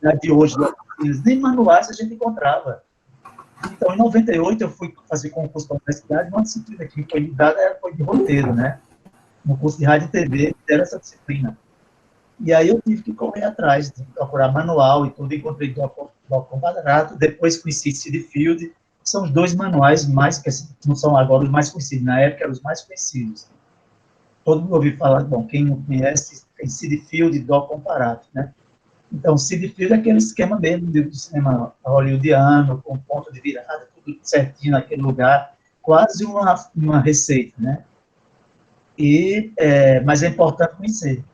universidade de hoje, nem manuais a gente encontrava. Então, em 98, eu fui fazer concurso para a universidade, uma disciplina que foi me dada foi de roteiro, né? No curso de rádio e TV, era essa disciplina. E aí eu tive que correr atrás, de procurar manual e tudo, encontrei Docon Quadrato, depois conheci Cid Field, são os dois manuais mais, que não são agora os mais conhecidos, na época eram os mais conhecidos. Todo mundo ouviu falar, bom, quem não conhece, tem Cid Field e Docon Quadrato, né? Então, Cid Field é aquele esquema mesmo do cinema hollywoodiano, com ponto de virada, tudo certinho naquele lugar, quase uma receita, né? Mas é importante conhecer.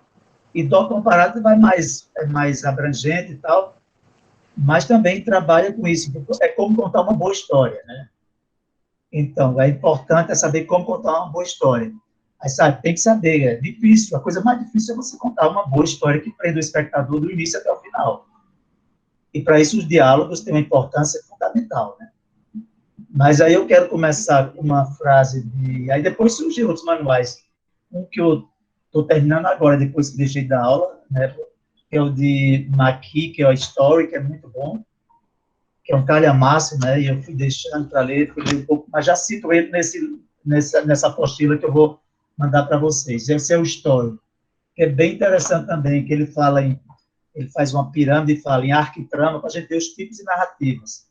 E Dó Comparado é mais abrangente e tal, mas também trabalha com isso. É como contar uma boa história, né? Então, é importante saber como contar uma boa história. Aí, sabe, tem que saber, é difícil. A coisa mais difícil é você contar uma boa história que prenda o espectador do início até o final. E, para isso, os diálogos têm uma importância fundamental, né? Mas aí eu quero começar com uma frase de... Aí depois surgiram outros manuais. Um que eu estou terminando agora, depois que deixei da aula, né? Que é o de Maqui, que é a Story, que é muito bom, que é um calhamaço, né? E eu fui deixando para ler, fui ler um pouco, mas já cito ele nessa apostila que eu vou mandar para vocês. Esse é o Story, que é bem interessante também, que ele faz uma pirâmide e fala em arquitrama, para a gente ver os tipos de narrativas.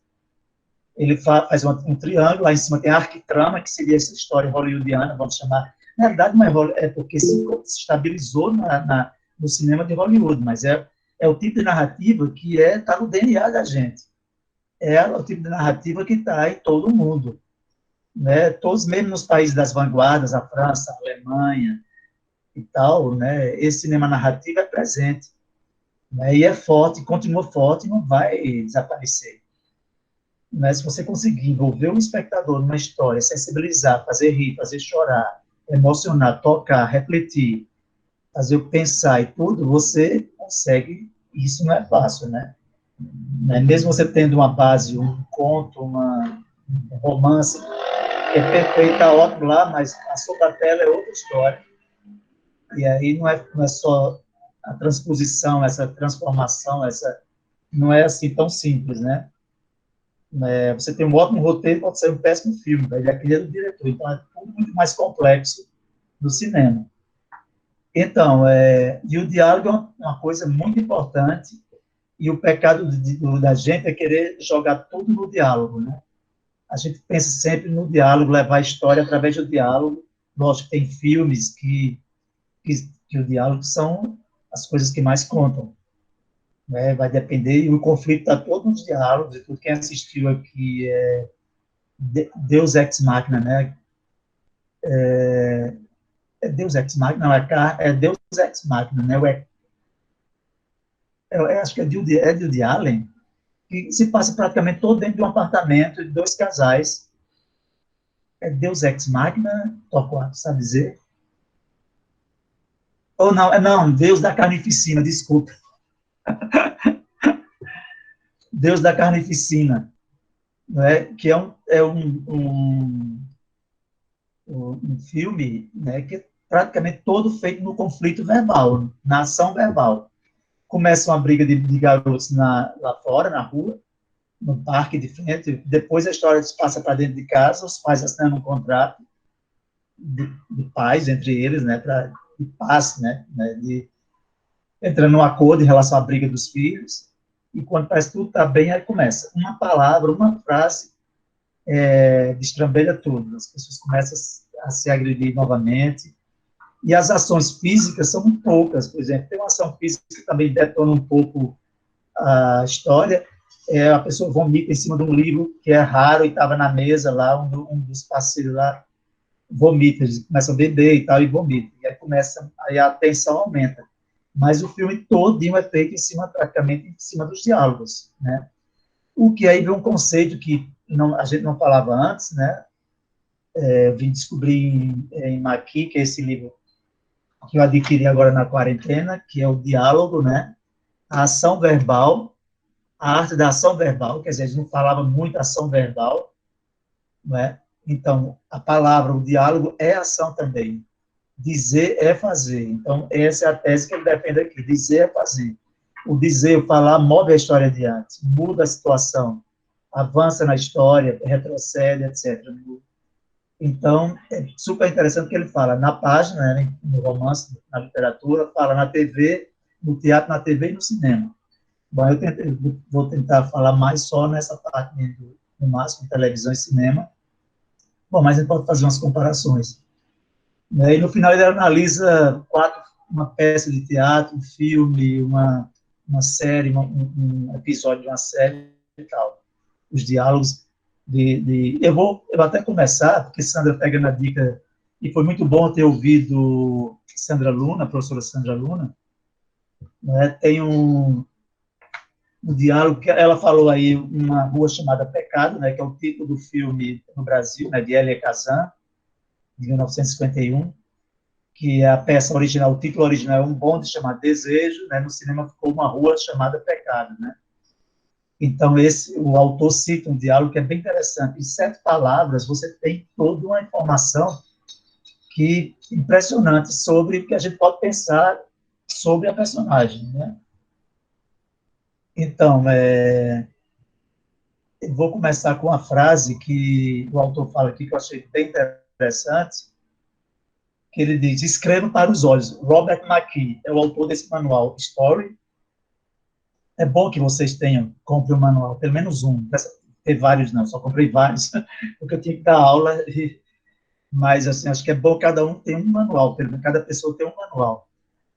Ele faz um triângulo, lá em cima tem a arquitrama, que seria essa história hollywoodiana, vamos chamar. Na verdade, não é porque se estabilizou no cinema de Hollywood, mas é o tipo de narrativa que está no DNA da gente. É o tipo de narrativa que está em todo o mundo. Né? Todos, mesmo nos países das vanguardas, a França, a Alemanha e tal, né? Esse cinema narrativo é presente. Né? E é forte, continua forte e não vai desaparecer. Mas se você conseguir envolver o espectador numa história, sensibilizar, fazer rir, fazer chorar, emocionar, tocar, refletir, fazer o pensar e tudo, você consegue. Isso não é fácil, né? Mesmo você tendo uma base, um conto, um romance, que é perfeito, está ótimo lá, mas a sobre a tela é outra história. E aí não é só a transposição, essa transformação, não é assim tão simples, né? Você tem um ótimo roteiro, pode ser um péssimo filme, ele é aquele do diretor, então é tudo muito mais complexo do cinema. Então, e o diálogo é uma coisa muito importante, e o pecado da gente é querer jogar tudo no diálogo, né? A gente pensa sempre no diálogo, levar a história através do diálogo. Lógico que tem filmes que o diálogo são as coisas que mais contam. Né? Vai depender, e o conflito está todo nos diálogos, e tudo. Quem assistiu aqui Deus Ex Machina, né? Deus Ex Machina, não, é Deus Ex Machina, né? Eu acho que é de Woody Allen, que se passa praticamente todo dentro de um apartamento de dois casais. É Deus Ex Machina, Torquato, sabe dizer? Ou não, não, Deus da Carnificina, desculpa. Deus da Carnificina, né? Que um filme, né, que é praticamente todo feito no conflito verbal, na ação verbal. Começa uma briga de garotos lá fora, na rua, no parque de frente, depois a história se passa para dentro de casa, os pais assinam um contrato de paz entre eles, né, de paz, né, entrando num acordo em relação à briga dos filhos, e quando parece que tudo está bem, aí começa. Uma palavra, uma frase, destrambelha tudo. As pessoas começam a se agredir novamente, e as ações físicas são muito poucas. Por exemplo, tem uma ação física que também detona um pouco a história, a pessoa vomita em cima de um livro que é raro e estava na mesa lá, um dos parceiros lá vomita, eles começam a beber e tal, e vomita. E aí a tensão aumenta. Mas o filme todinho é feito praticamente em cima dos diálogos, né? O que aí vem um conceito que a gente não falava antes, né? Vim descobrir em Maqui, que é esse livro que eu adquiri agora na quarentena, que é o diálogo, né? A ação verbal, a arte da ação verbal, quer dizer, a gente não falava muito ação verbal, né? Então, a palavra, o diálogo é ação também. Dizer é fazer. Então, essa é a tese que ele defende aqui. Dizer é fazer. o dizer, o falar, move a história adiante, muda a situação, avança na história, retrocede, etc. Então, é super interessante que ele fala na página, né, no romance, na literatura, fala na TV, no teatro, na TV e no cinema. Bom, vou tentar falar mais só nessa parte do máximo, televisão e cinema. Bom, mas a gente pode fazer umas comparações. E no final ele analisa uma peça de teatro, um filme, uma série, um episódio de uma série e tal. Os diálogos eu vou até começar, porque Sandra pega na dica, e foi muito bom ter ouvido Sandra Luna, a professora Sandra Luna, né? Tem um diálogo que ela falou aí, Uma Rua Chamada Pecado, né, que é o título do filme no Brasil, né, de Elia Kazan, de 1951, que é a peça original, o título original é Um Bonde Chamado Desejo, né, no cinema ficou Uma Rua Chamada Pecado, né. Então, o autor cita um diálogo que é bem interessante. Em 7 palavras, você tem toda uma informação impressionante sobre o que a gente pode pensar sobre a personagem, né. Então, eu vou começar com uma frase que o autor fala aqui, que eu achei bem interessante, que ele diz: escreva para os olhos. Robert McKee é o autor desse manual, Story. É bom que vocês comprem um manual, pelo menos um. Ter vários não, só comprei vários, porque eu tinha que dar aula, mas assim, acho que é bom cada um ter um manual, cada pessoa tem um manual.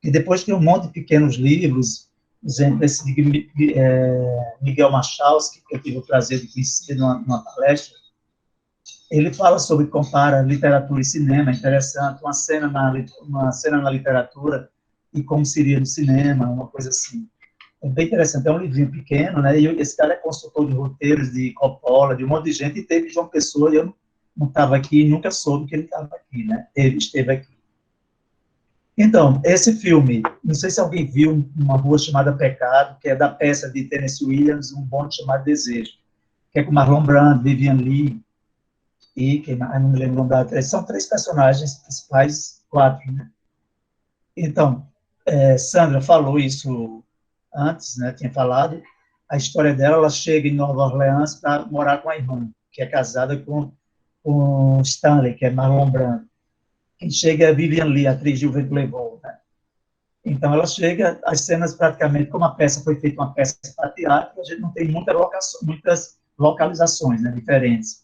E depois tem um monte de pequenos livros, por exemplo, esse de Miguel Machalski, que eu tive o prazer de conhecer numa palestra. Ele fala compara literatura e cinema, é interessante, uma cena na literatura e como seria no cinema, uma coisa assim. É bem interessante, é um livrinho pequeno, né, e esse cara é consultor de roteiros de Coppola, de um monte de gente, e teve João Pessoa, e eu não estava aqui, nunca soube que ele estava aqui, né, ele esteve aqui. Então, esse filme, não sei se alguém viu Uma Rua Chamada Pecado, que é da peça de Tennessee Williams, Um Bonde Chamado Desejo, que é com Marlon Brando, Vivian Leigh, e que eu não me lembro o nome da atriz, são 3 personagens principais, 4, né? Então, Sandra falou isso antes, né, tinha falado, a história dela, ela chega em Nova Orleans para morar com a irmã, que é casada com Stanley, que é Marlon Brando. Quem chega é a Vivian Leigh, a atriz Juventus Levou, né? Então, ela chega, as cenas praticamente, como a peça foi feita uma peça para teatro, a gente não tem muitas localizações, né, diferentes.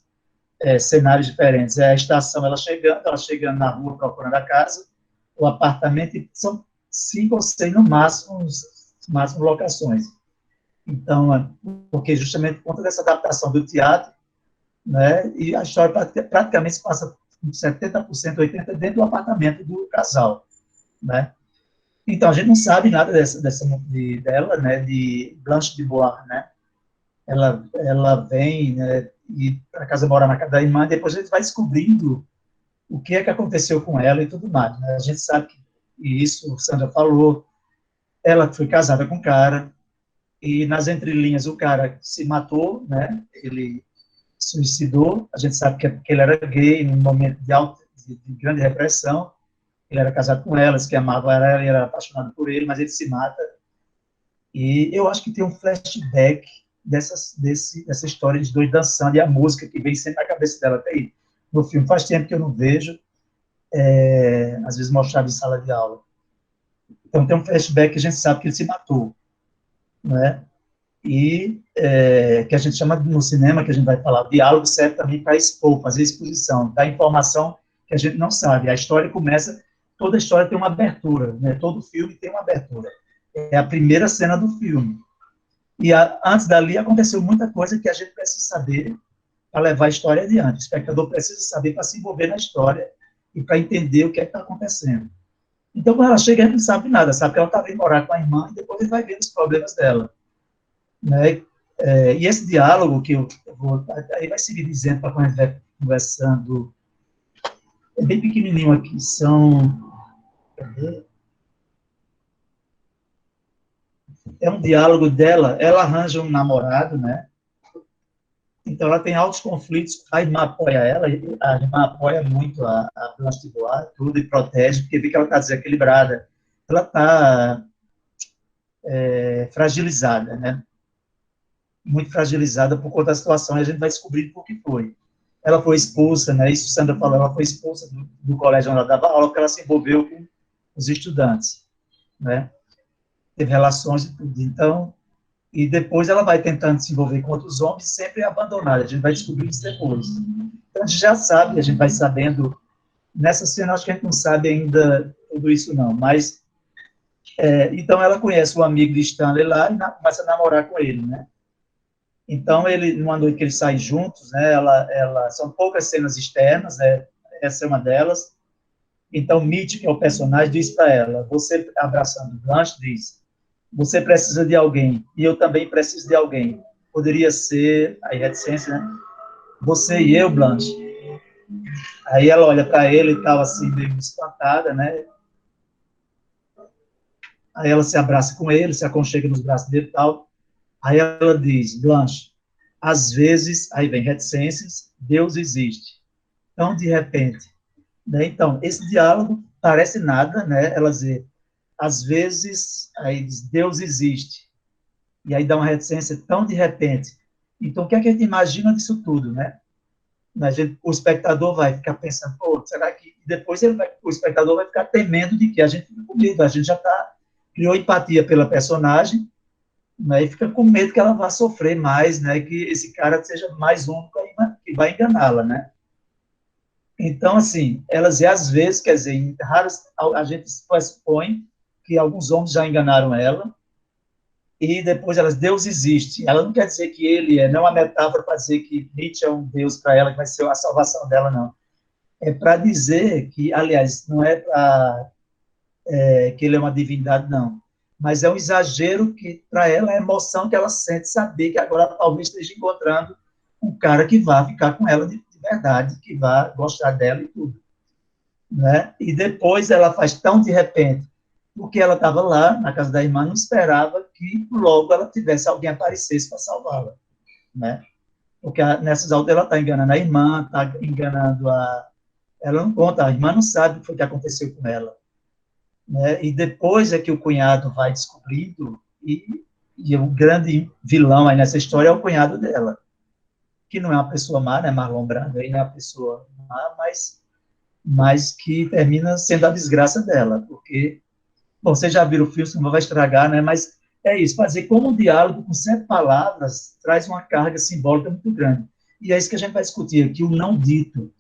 Cenários diferentes. A estação, ela chegando na rua procurando a casa, o apartamento, são 5 ou 6 no máximo locações. Então, porque justamente por conta dessa adaptação do teatro, né, e a história praticamente se passa 70%, 80% dentro do apartamento do casal, né. Então, a gente não sabe nada dela, né, de Blanche de Bois, né. Ela vem, né, e para casa morar na casa da irmã, depois a gente vai descobrindo o que é que aconteceu com ela e tudo mais, né? A gente sabe que, e isso o Sandra falou, ela foi casada com um cara, e nas entrelinhas o cara se matou, né? Ele suicidou, a gente sabe que ele era gay, num momento de grande repressão, ele era casado com ela, que amava ela, ele era apaixonado por ele, mas ele se mata, e eu acho que tem um flashback dessa história de dois dançando e a música que vem sempre na cabeça dela até aí. No filme, faz tempo que eu não vejo, às vezes mostrado em sala de aula. Então tem um flashback que a gente sabe que ele se matou, né? E que a gente chama no cinema, que a gente vai falar, o diálogo serve também para expor, fazer exposição, dar informação que a gente não sabe. A história começa, toda história tem uma abertura, né? Todo filme tem uma abertura. É a primeira cena do filme. E antes dali aconteceu muita coisa que a gente precisa saber para levar a história adiante. O espectador precisa saber para se envolver na história e para entender o que é que está acontecendo. Então, quando ela chega, a gente não sabe nada, sabe que ela está vindo morar com a irmã e depois ele vai ver os problemas dela, né? E esse diálogo que eu vou... Aí vai seguir dizendo para quando a gente vai conversando... É bem pequenininho aqui, são... É um diálogo dela, ela arranja um namorado, né? Então, ela tem altos conflitos, a irmã apoia ela, a irmã apoia muito a Blanche de Bois, tudo, e protege, porque vê que ela está desequilibrada. Ela está fragilizada, né? Muito fragilizada por conta da situação, e a gente vai descobrir por que foi. Ela foi expulsa, né? Isso Sandra falou, ela foi expulsa do colégio onde ela dava aula porque ela se envolveu com os estudantes, né? Teve relações e tudo. Então, e depois ela vai tentando se envolver com outros homens, sempre é abandonada. A gente vai descobrir isso depois. Então, a gente já sabe, a gente vai sabendo. Nessa cena, acho que a gente não sabe ainda tudo isso, não. Mas, então, ela conhece o amigo de Stanley lá e começa a namorar com ele, né? Então, ele, numa noite que eles saem juntos, né? São poucas cenas externas, né? Essa é uma delas. Então, Mitch, que é o personagem, diz para ela, você, abraçando Blanche, diz, você precisa de alguém, e eu também preciso de alguém. Poderia ser, aí reticência, né? Você e eu, Blanche. Aí ela olha para ele e tal, assim, meio espantada, né? Aí ela se abraça com ele, se aconchega nos braços dele e tal. Aí ela diz, Blanche, às vezes, aí vem reticências, Deus existe. Então, de repente, né? Então, esse diálogo parece nada, né? Ela diz, às vezes, aí diz, Deus existe. E aí dá uma reticência tão de repente. Então, o que é que a gente imagina disso tudo, né? O espectador vai ficar pensando, pô, será que... Depois o espectador vai ficar temendo de que a gente fica com medo, a gente já criou empatia pela personagem, né, e fica com medo que ela vá sofrer mais, né, que esse cara seja mais um que vai enganá-la, né? Então, assim, elas, às vezes, quer dizer, em raras, a gente supõe que alguns homens já enganaram ela, e depois elas, Deus existe. Ela não quer dizer que ele não é uma metáfora para dizer que Nietzsche é um Deus para ela, que vai ser a salvação dela, não. É para dizer que, aliás, não é para que ele é uma divindade, não. Mas é um exagero que, para ela, é a emoção que ela sente saber que agora talvez esteja encontrando um cara que vá ficar com ela de verdade, que vá gostar dela e tudo. Né? E depois ela faz tão de repente, porque ela estava lá na casa da irmã, não esperava que logo ela tivesse alguém aparecesse para salvá-la, né? Porque nessas alturas ela está enganando a irmã, está enganando ela não conta, a irmã não sabe o que foi que aconteceu com ela, né? E depois é que o cunhado vai descobrindo e o grande vilão aí nessa história é o cunhado dela, que não é uma pessoa má, né? Marlon Brando aí não é uma pessoa má, mas que termina sendo a desgraça dela, porque, bom, vocês já viram o filme, não vai estragar, né, mas é isso, fazer como um diálogo com 7 palavras traz uma carga simbólica muito grande. E é isso que a gente vai discutir aqui, o não dito,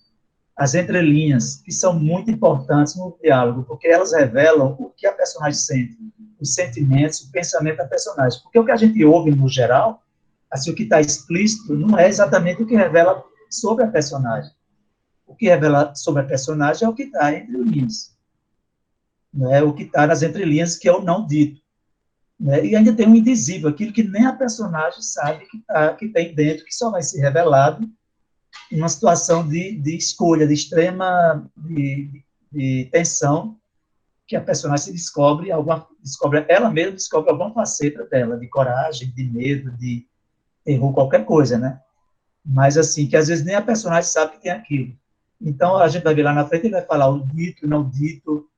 as entrelinhas, que são muito importantes no diálogo, porque elas revelam o que a personagem sente, os sentimentos, o pensamento da personagem. Porque o que a gente ouve, no geral, assim, o que está explícito, não é exatamente o que revela sobre a personagem. O que revela sobre a personagem é o que está entre linhas, né? O que está nas entrelinhas, que é o não dito. Né? E ainda tem o indizível, aquilo que nem a personagem sabe que tem dentro, que só vai ser revelado em uma situação de escolha, de extrema de tensão, que a personagem se descobre, ela mesma descobre alguma faceta dela, de coragem, de medo, de terror, qualquer coisa, né? Mas, assim, que às vezes nem a personagem sabe que tem aquilo. Então, a gente vai ver lá na frente, ele vai falar o dito, não dito,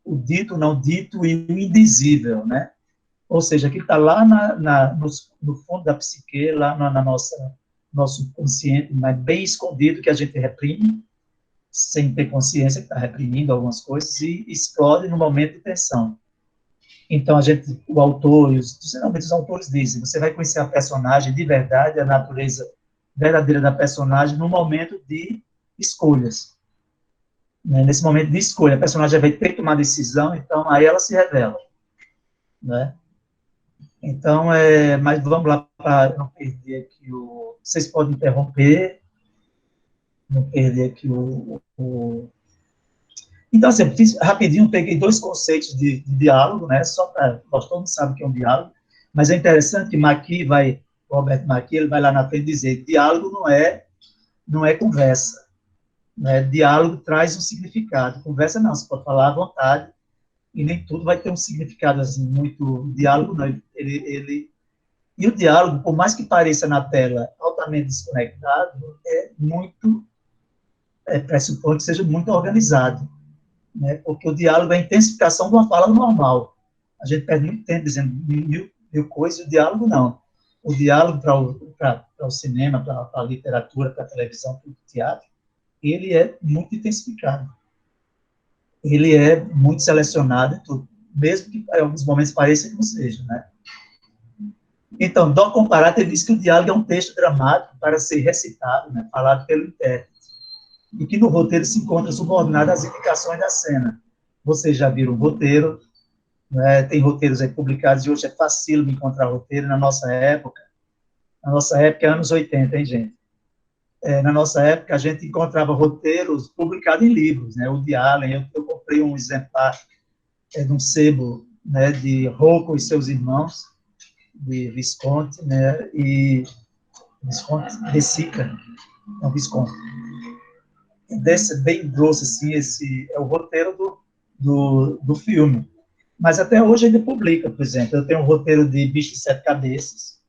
o dito, não dito e o indizível, né? Ou seja, que está lá no fundo da psique, lá na nosso consciente, mas bem escondido, que a gente reprime, sem ter consciência que está reprimindo algumas coisas, e explode no momento de tensão. Então, o autor, geralmente os autores dizem, você vai conhecer a personagem de verdade, a natureza verdadeira da personagem, no momento de escolhas. Né? Nesse momento de escolha, a personagem vai ter que tomar decisão, então aí ela se revela. Né? Então, mas vamos lá para não perder aqui Vocês podem interromper, não perder aqui Então, assim, rapidinho, peguei 2 conceitos de diálogo, né? Só para... Nós todos sabemos que é um diálogo, mas é interessante que Robert McKee, ele vai lá na frente dizer, diálogo não é conversa. Né? Diálogo traz um significado. Conversa não, você pode falar à vontade, e nem tudo vai ter um significado assim, muito diálogo, não. E o diálogo, por mais que pareça na tela altamente desconectado, pressupõe que seja muito organizado, né? Porque o diálogo é a intensificação de uma fala normal. A gente perde muito tempo dizendo mil coisas, e o diálogo não. O diálogo para o cinema, para a literatura, para a televisão, para o teatro, ele é muito intensificado. Ele é muito selecionado, tudo, mesmo que em alguns momentos pareça que não seja, né? Então, Dó Comparata diz que o diálogo é um texto dramático para ser recitado, né, falado pelo intérprete, e que no roteiro se encontra subordinado às indicações da cena. Vocês já viram o roteiro, né, tem roteiros aí publicados, e hoje é fácil de encontrar roteiro na nossa época é anos 80, hein, gente? Na nossa época, a gente encontrava roteiros publicados em livros, né, o de Allen, eu comprei um exemplar de um sebo, né, de Rocco e seus irmãos, de Visconti, né, e Visconti Recica, não, Visconti. Desse bem grosso, assim, esse é o roteiro do filme. Mas até hoje ele publica, por exemplo, eu tenho um roteiro de Bicho de Sete Cabeças,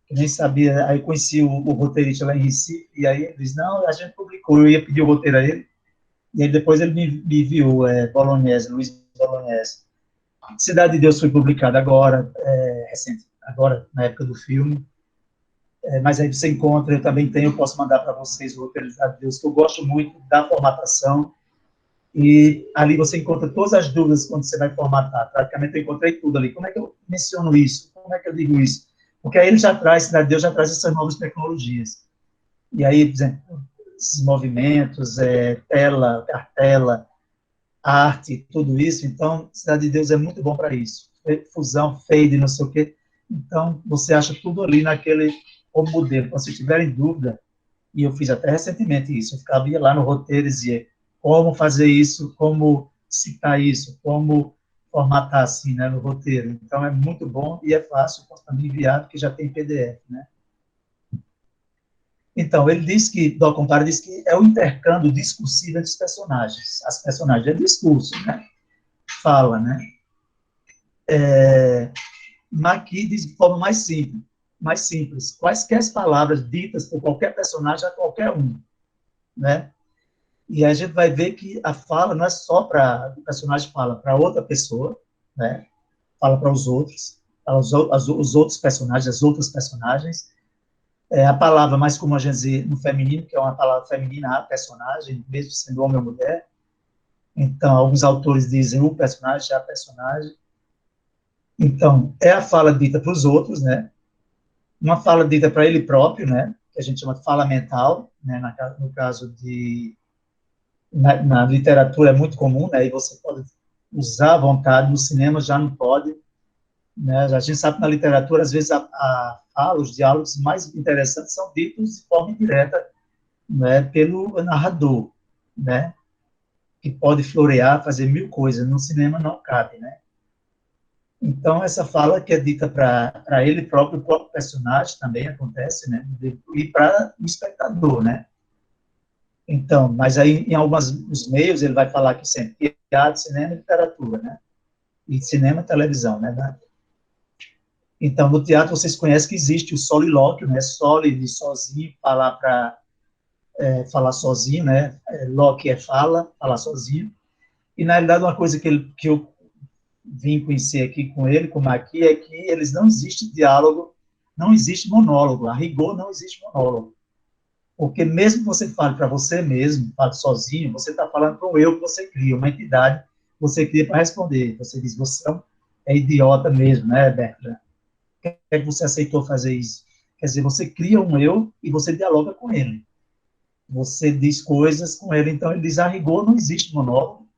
que nem sabia, aí conheci o roteirista lá em Recife, e aí ele disse, não, a gente publicou, eu ia pedir o roteiro a ele, e aí depois ele me enviou, Bolognese, Luiz Bolognese. Cidade de Deus foi publicada agora, recente, agora, na época do filme, mas aí você encontra, eu também tenho, eu posso mandar para vocês o roteiro de Cidade de Deus, que eu gosto muito da formatação, e ali você encontra todas as dúvidas quando você vai formatar, praticamente eu encontrei tudo ali, como é que eu menciono isso, como é que eu digo isso, porque aí ele já traz, Cidade de Deus já traz essas novas tecnologias, e aí, por exemplo, esses movimentos, tela, cartela, arte, tudo isso, então, Cidade de Deus é muito bom para isso, fusão, fade, não sei o quê, então, você acha tudo ali naquele como modelo, quando vocês tiverem dúvida, e eu fiz até recentemente isso, eu ficava ia lá no roteiro e dizia como fazer isso, como citar isso, como formatar assim, né, no roteiro. Então, é muito bom e é fácil, posso também enviar, porque já tem PDF, né. Então, ele diz que, Dó Compara diz que é o intercâmbio discursivo entre os personagens. As personagens é discurso, né, fala, né. Maqui diz de forma mais simples, quaisquer palavras ditas por qualquer personagem a qualquer um, né? E a gente vai ver que a fala não é só para o personagem fala para outra pessoa, né? Fala para os outros, os outros personagens, as outras personagens. A palavra mais comum a gente dizer no feminino, que é uma palavra feminina, a personagem, mesmo sendo homem ou mulher. Então, alguns autores dizem o personagem, a personagem. Então, é a fala dita para os outros, né? Uma fala dita para ele próprio, né? Que a gente chama de fala mental, né? No caso de na literatura é muito comum, né? E você pode usar à vontade, no cinema já não pode, né? A gente sabe que na literatura, às vezes, a fala, os diálogos mais interessantes são ditos de forma indireta, né? Pelo narrador, né? Que pode florear, fazer mil coisas. No cinema não cabe, né? Então, essa fala que é dita para ele próprio, o próprio personagem também acontece, né? E para o espectador, né? Então, mas aí em alguns meios ele vai falar que sempre teatro, cinema e literatura, né? E cinema e televisão, né? Então, no teatro vocês conhecem que existe o solilóquio, né? Soli de sozinho, falar sozinho, né? Loque é fala, falar sozinho. E na realidade uma coisa que eu vim conhecer aqui com ele, como aqui, é que eles não existe diálogo, não existe monólogo. A rigor não existe monólogo. Porque mesmo que você fale para você mesmo, fale sozinho, você está falando para o eu que você cria, uma entidade que você cria para responder. Você diz, você é idiota mesmo, né, Bertrand? Por que é que você aceitou fazer isso? Quer dizer, você cria um eu e você dialoga com ele. Você diz coisas com ele. Então, ele diz, a rigor não existe monólogo,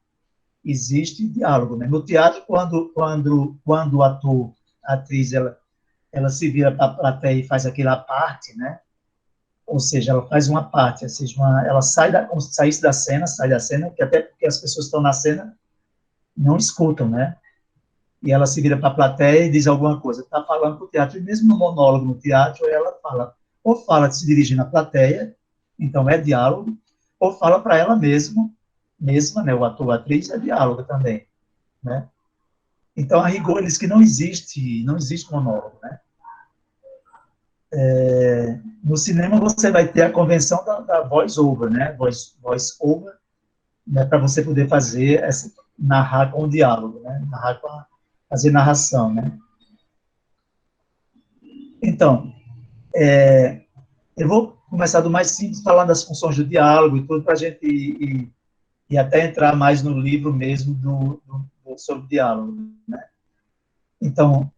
existe diálogo. Né? No teatro, quando o ator, a atriz, ela se vira para a plateia e faz aquela parte, né? Ou seja, ela faz uma parte, ou seja, ela como se saísse da cena, sai da cena, que até porque as pessoas que estão na cena não escutam, né? E ela se vira para a plateia e diz alguma coisa, está falando para o teatro, e mesmo no monólogo no teatro, ela fala, ou fala se dirigindo à plateia, então é diálogo, ou fala para ela mesma, né, o ator, a atriz, é diálogo também, né? Então, a rigor, ele diz que não existe monólogo, né? No cinema você vai ter a convenção da voice-over, né? Voice-over, né? Para você poder fazer narrar com o diálogo, né? Narrar fazer narração, né? Então, eu vou começar do mais simples, falando das funções do diálogo e tudo, para a gente ir até entrar mais no livro mesmo sobre o diálogo, né? Então,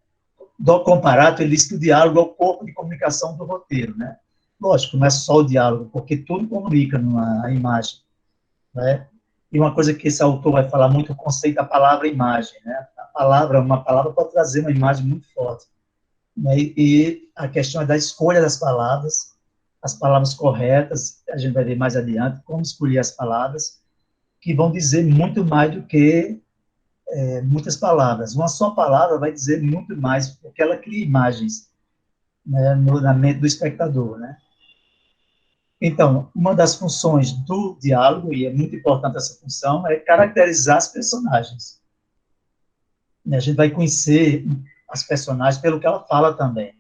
do comparato, ele diz que o diálogo é o corpo de comunicação do roteiro, né? Lógico, não é só o diálogo, porque tudo comunica numa imagem, né? E uma coisa que esse autor vai falar muito, o conceito da palavra-imagem, né? Uma palavra pode trazer uma imagem muito forte, né? E a questão é da escolha das palavras, as palavras corretas, a gente vai ver mais adiante como escolher as palavras, que vão dizer muito mais do que muitas palavras. Uma só palavra vai dizer muito mais, porque ela cria imagens, né, na mente do espectador, né? Então, uma das funções do diálogo, e é muito importante essa função, é caracterizar as personagens. A gente vai conhecer as personagens pelo que ela fala também.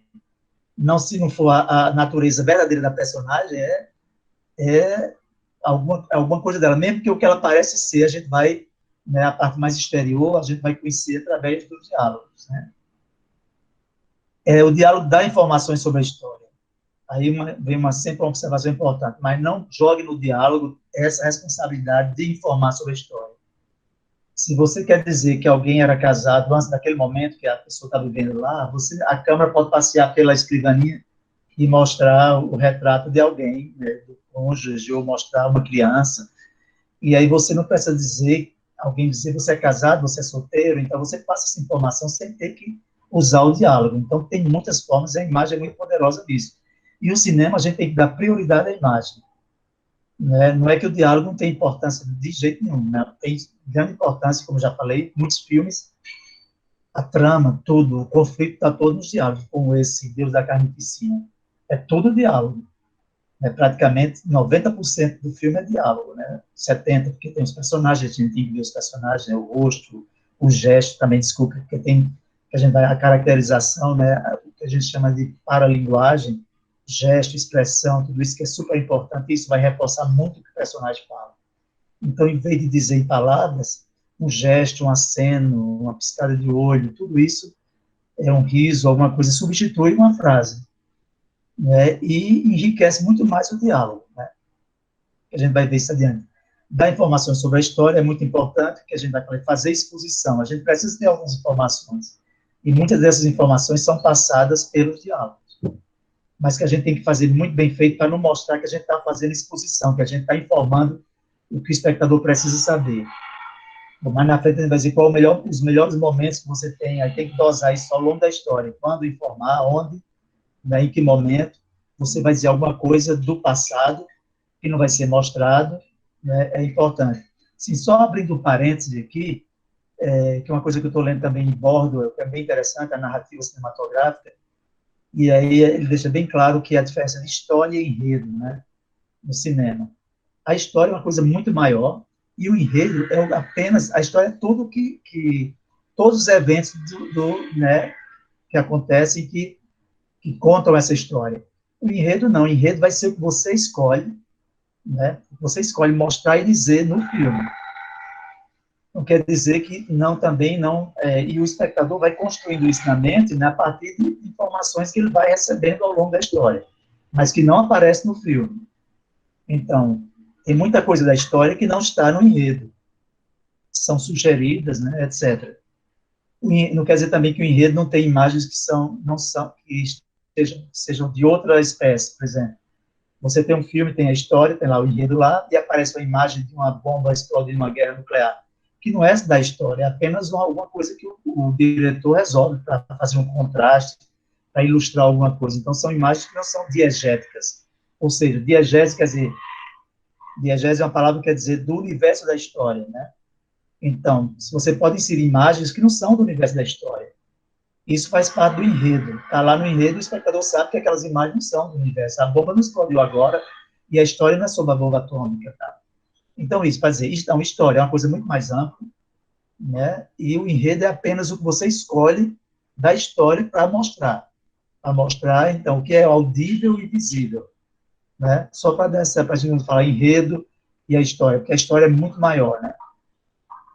Não, se não for a natureza verdadeira da personagem, é alguma coisa dela. Mesmo que o que ela parece ser, a gente vai, né, a parte mais exterior, a gente vai conhecer através dos diálogos, né? O diálogo dá informações sobre a história. Aí vem sempre uma observação importante, mas não jogue no diálogo essa responsabilidade de informar sobre a história. Se você quer dizer que alguém era casado antes daquele momento que a pessoa está vivendo lá, a câmera pode passear pela escrivaninha e mostrar o retrato de alguém, né, do cônjuge, ou mostrar uma criança, e aí você não precisa alguém dizer você é casado, você é solteiro, então você passa essa informação sem ter que usar o diálogo. Então tem muitas formas, a imagem é muito poderosa nisso. E o cinema, a gente tem que dar prioridade à imagem, né? Não é que o diálogo não tem importância de jeito nenhum, né? Tem grande importância, como já falei, muitos filmes, a trama, tudo, o conflito está todo nos diálogos, como esse Deus da Carnificina. É tudo diálogo. Praticamente 90% do filme é diálogo, né? 70%, porque tem os personagens, a gente tem que ver os personagens, né? O rosto, o gesto, também, desculpa, porque tem, que a gente vai, a caracterização, né? O que a gente chama de paralinguagem, gesto, expressão, tudo isso que é super importante, isso vai reforçar muito o que o personagem fala. Então, em vez de dizer em palavras, um gesto, um aceno, uma piscada de olho, tudo isso é um riso, alguma coisa, substitui uma frase, né? E enriquece muito mais o diálogo, né? A gente vai ver isso adiante. Dar informações sobre a história é muito importante, que a gente vai fazer exposição. A gente precisa ter algumas informações. E muitas dessas informações são passadas pelos diálogos. Mas que a gente tem que fazer muito bem feito para não mostrar que a gente está fazendo exposição, que a gente está informando o que o espectador precisa saber. Mais na frente a gente vai dizer qual os melhores momentos que você tem, aí tem que dosar isso ao longo da história. Quando informar, onde, né, em que momento, você vai dizer alguma coisa do passado que não vai ser mostrado, né, é importante. Sim, só abrindo um parêntese aqui, que é uma coisa que eu estou lendo também em Bordo, que é bem interessante, a narrativa cinematográfica, e aí ele deixa bem claro que a diferença de história e enredo, né, no cinema. A história é uma coisa muito maior, e o enredo é apenas, a história é tudo todos os eventos né, que acontecem que contam essa história. O enredo não, o enredo vai ser o que você escolhe, né? Você escolhe mostrar e dizer no filme. Não quer dizer que não, também não, e o espectador vai construindo isso na mente, né, a partir de informações que ele vai recebendo ao longo da história, mas que não aparece no filme. Então, tem muita coisa da história que não está no enredo, são sugeridas, né, etc. Não quer dizer também que o enredo não tem imagens que sejam de outra espécie, por exemplo. Você tem um filme, tem a história, tem lá o enredo lá, e aparece uma imagem de uma bomba explodindo uma guerra nuclear, que não é da história, é apenas alguma coisa que o diretor resolve para fazer um contraste, para ilustrar alguma coisa. Então, são imagens que não são diegéticas. Ou seja, diegese quer dizer, diegese é uma palavra que quer dizer do universo da história, né? Então, você pode inserir imagens que não são do universo da história. Isso faz parte do enredo. Está lá no enredo, o espectador sabe que aquelas imagens não são do universo. A bomba não explodiu agora e a história não é sobre a bomba atômica. Tá? Então, isso, para dizer, então, história é uma coisa muito mais ampla, né? E o enredo é apenas o que você escolhe da história para mostrar. Para mostrar, então, o que é audível e visível. Né? Só para a gente não falar enredo e a história, porque a história é muito maior, né?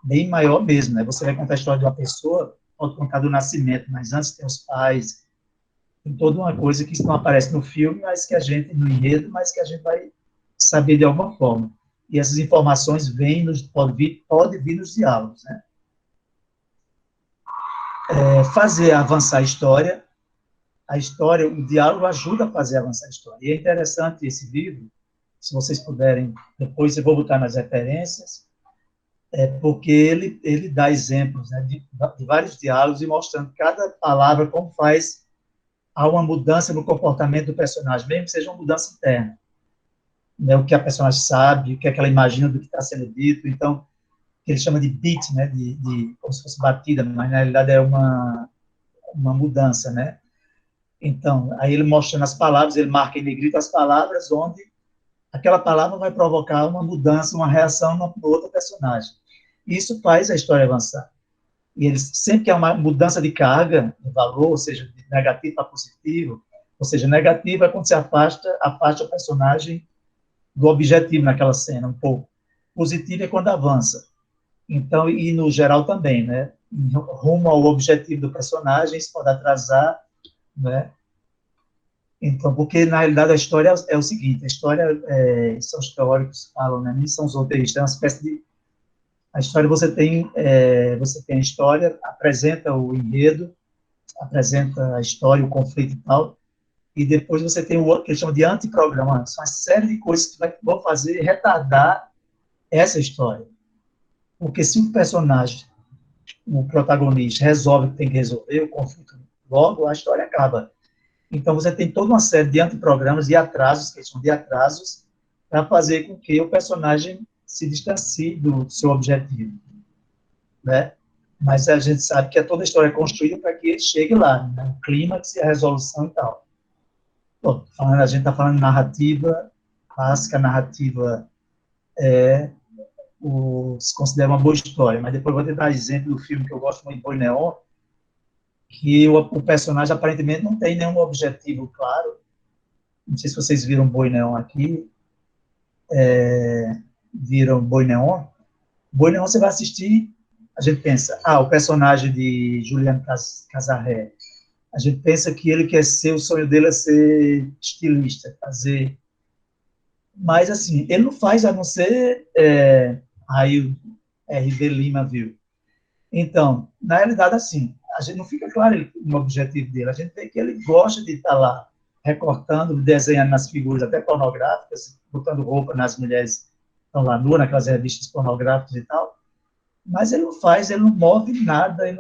Bem maior mesmo, né? Você vai contar a história de uma pessoa, pode contar do nascimento, mas antes tem os pais, tem toda uma coisa que não aparece no filme, mas que a gente, no enredo, mas que a gente vai saber de alguma forma. E essas informações vêm, pode vir nos diálogos, né? Fazer avançar a história, o diálogo ajuda a fazer avançar a história. E é interessante esse livro, se vocês puderem, depois eu vou botar nas referências, porque ele dá exemplos, né, de vários diálogos e mostrando cada palavra como faz a uma mudança no comportamento do personagem, mesmo que seja uma mudança interna. Né, o que a personagem sabe, o que é que ela imagina do que está sendo dito. Então, que ele chama de beat, né, como se fosse batida, mas na realidade é uma mudança, né? Então, aí ele mostra nas palavras, ele marca em negrito as palavras onde aquela palavra vai provocar uma mudança, uma reação no outro personagem. Isso faz a história avançar. E eles, sempre que há uma mudança de carga, de valor, ou seja, de negativo para positivo, ou seja, negativo é quando se afasta o personagem do objetivo naquela cena, um pouco. Positivo é quando avança. Então, e no geral também, né? Rumo ao objetivo do personagem, isso pode atrasar, né? Então, porque na realidade a história é o seguinte, a história, são os teóricos que falam, né? São os roteiristas, é uma espécie de... A história você tem a história, apresenta o enredo, apresenta a história, o conflito e tal, e depois você tem o outro que eles chamam de antiprograma, são uma série de coisas que vão fazer retardar essa história. Porque se o personagem, o protagonista, resolve o que tem que resolver, o conflito logo, a história acaba. Então, você tem toda uma série de antiprogramas e atrasos, que são de atrasos, para fazer com que o personagem se distancie do seu objetivo, né? Mas a gente sabe que toda a história é construída para que ele chegue lá, né? O clímax e a resolução e tal. Bom, a gente está falando de narrativa clássica, narrativa se considera uma boa história, mas depois eu vou te dar exemplo do filme que eu gosto muito, Boi Neon, que o personagem aparentemente não tem nenhum objetivo claro. Não sei se vocês viram Boi Neon aqui, viram Boi Neon. Boi Neon você vai assistir, a gente pensa, o personagem de Juliano Casarré, a gente pensa que ele quer ser, o sonho dele é ser estilista, fazer... Mas, assim, ele não faz a não ser aí o R.V. Lima viu. Então, na realidade, assim, a gente não fica claro o objetivo dele, a gente vê que ele gosta de estar lá recortando, desenhando nas figuras até pornográficas, botando roupa nas mulheres que estão lá nuas, naquelas revistas pornográficas e tal, mas ele não faz, ele não move nada, ele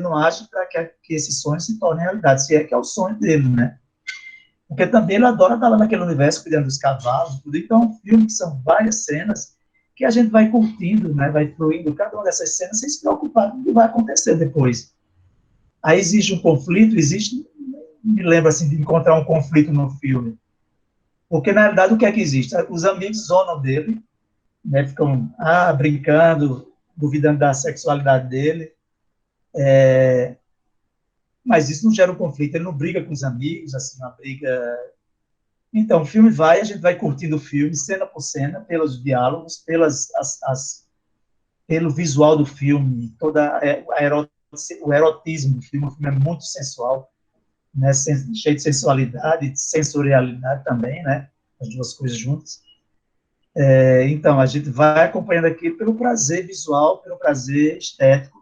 não age para que esse sonho se torne realidade, se é que é o sonho dele, né? Porque também ele adora estar lá naquele universo, cuidando dos cavalos, tudo. Então, é um filme que são várias cenas que a gente vai curtindo, né? Vai fluindo cada uma dessas cenas sem se preocupar com o que vai acontecer depois. Aí existe um conflito, me lembro assim, de encontrar um conflito no filme. Porque, na realidade, o que é que existe? Os amigos zonam dele, né? Ficam brincando, duvidando da sexualidade dele, mas isso não gera um conflito, ele não briga com os amigos, assim, uma briga... Então, o filme a gente vai curtindo o filme, cena por cena, pelos diálogos, pelo visual do filme, o erotismo do filme. O filme é muito sensual, né, cheio de sensualidade, de sensorialidade também, né, as duas coisas juntas. Então, a gente vai acompanhando aquilo pelo prazer visual, pelo prazer estético.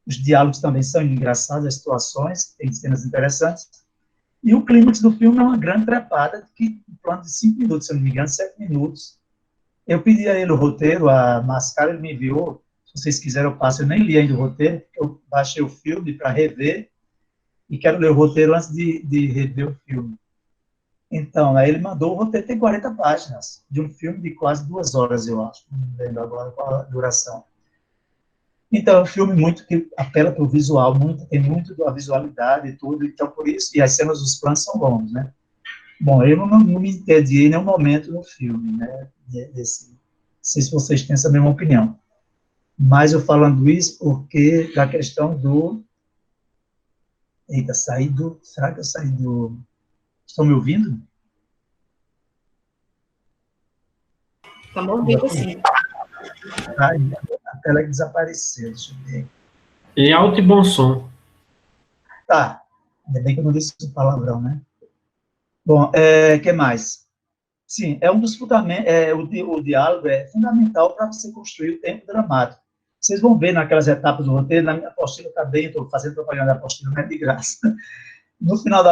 Os diálogos também são engraçados, as situações, tem cenas interessantes. E o clímax do filme é uma grande trepada, que um plano de 5 minutos, se eu não me engano, 7 minutos. Eu pedi a ele o roteiro, a Mascara, ele me enviou. Se vocês quiserem, eu passo. Eu nem li ainda o roteiro, porque eu baixei o filme para rever e quero ler o roteiro antes de rever o filme. Então, aí ele mandou o roteiro, tem 40 páginas, de um filme de quase 2 horas, eu acho. Não lembro agora qual a duração. Então, é um filme muito que apela para o visual, tem muito da visualidade e tudo, então por isso, e as cenas dos planos são longos, né? Bom, eu não me entendi em nenhum momento no filme, né? Não sei se vocês têm essa mesma opinião. Mas eu falando isso porque da questão do... Eita, será que eu saí do... Estão me ouvindo? Estamos ouvindo, sim. A tela desapareceu, deixa eu ver. Em alto e bom som. Tá, ainda bem que eu não disse palavrão, né? Bom, que mais? Sim, é um dos fundamentos, o diálogo é fundamental para você construir o tempo dramático. Vocês vão ver naquelas etapas do roteiro, na minha apostila também, estou fazendo propaganda da apostila, não é de graça. No final,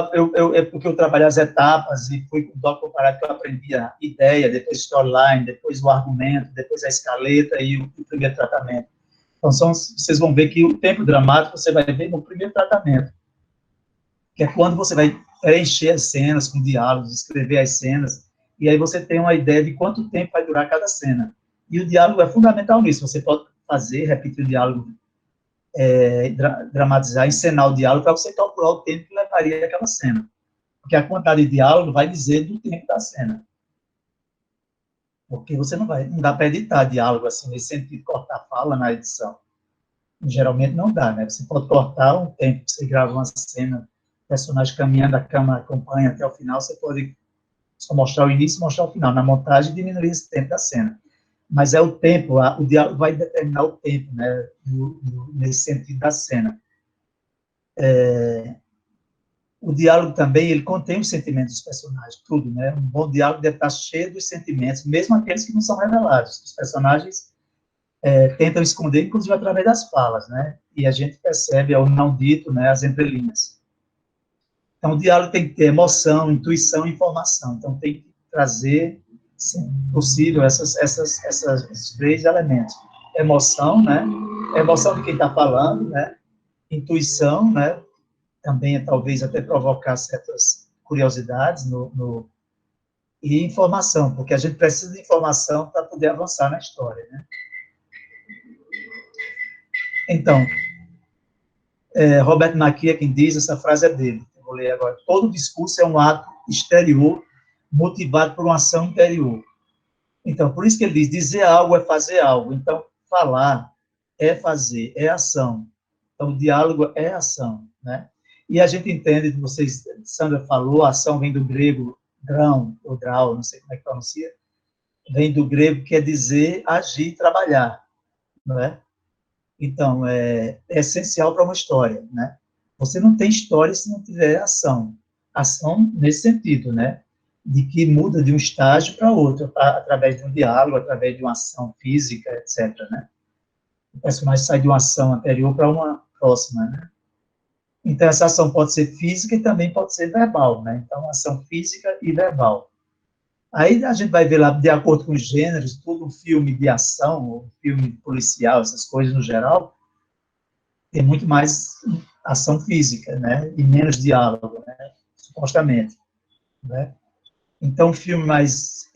é porque eu trabalhei as etapas e fui com o doc comparado que eu aprendi a ideia, depois storyline, depois o argumento, depois a escaleta e o primeiro tratamento. Então, vocês vão ver que o tempo dramático você vai ver no primeiro tratamento, que é quando você vai preencher as cenas com diálogos, escrever as cenas, e aí você tem uma ideia de quanto tempo vai durar cada cena. E o diálogo é fundamental nisso. Você pode fazer, repetir o diálogo, dramatizar, encenar o diálogo para você calcular o tempo que levaria aquela cena. Porque a quantidade de diálogo vai dizer do tempo da cena. Porque você não dá para editar diálogo assim, nesse sentido, cortar fala na edição. Geralmente não dá, né? Você pode cortar um tempo que você grava uma cena, o personagem caminhando, a câmera acompanha até o final, você pode só mostrar o início e mostrar o final. Na montagem, diminuir esse tempo da cena. Mas é o tempo, o diálogo vai determinar o tempo, né? Nesse sentido da cena. O diálogo também, ele contém os sentimentos dos personagens, tudo, né? Um bom diálogo deve estar cheio dos sentimentos, mesmo aqueles que não são revelados. Os personagens tentam esconder, inclusive através das falas, né? E a gente percebe ao não dito, né, as entrelinhas. Então, o diálogo tem que ter emoção, intuição e informação. Então, tem que trazer, se possível, esses três elementos. Emoção, né? Emoção de quem está falando, né? Intuição, né? Também, talvez, até provocar certas curiosidades e informação, porque a gente precisa de informação para poder avançar na história, né? Então, Robert McKee é quem diz, essa frase é dele, eu vou ler agora. Todo discurso é um ato exterior motivado por uma ação interior. Então, por isso que ele diz, dizer algo é fazer algo. Então, falar é fazer, é ação. Então, o diálogo é ação, né? E a gente entende, vocês, Sandra falou, a ação vem do grego drão, ou drau, não sei como é que pronuncia, vem do grego que quer dizer agir, trabalhar, não é? Então, é essencial para uma história, né? Você não tem história se não tiver ação. Ação nesse sentido, né? De que muda de um estágio para outro, através de um diálogo, através de uma ação física, etc., né? O personagem sai de uma ação anterior para uma próxima, né? Então, essa ação pode ser física e também pode ser verbal, né? Então, ação física e verbal. Aí a gente vai ver lá, de acordo com os gêneros, tudo um filme de ação, ou um filme policial, essas coisas no geral, tem muito mais ação física, né? E menos diálogo, né? Supostamente, né? Então, um filme mais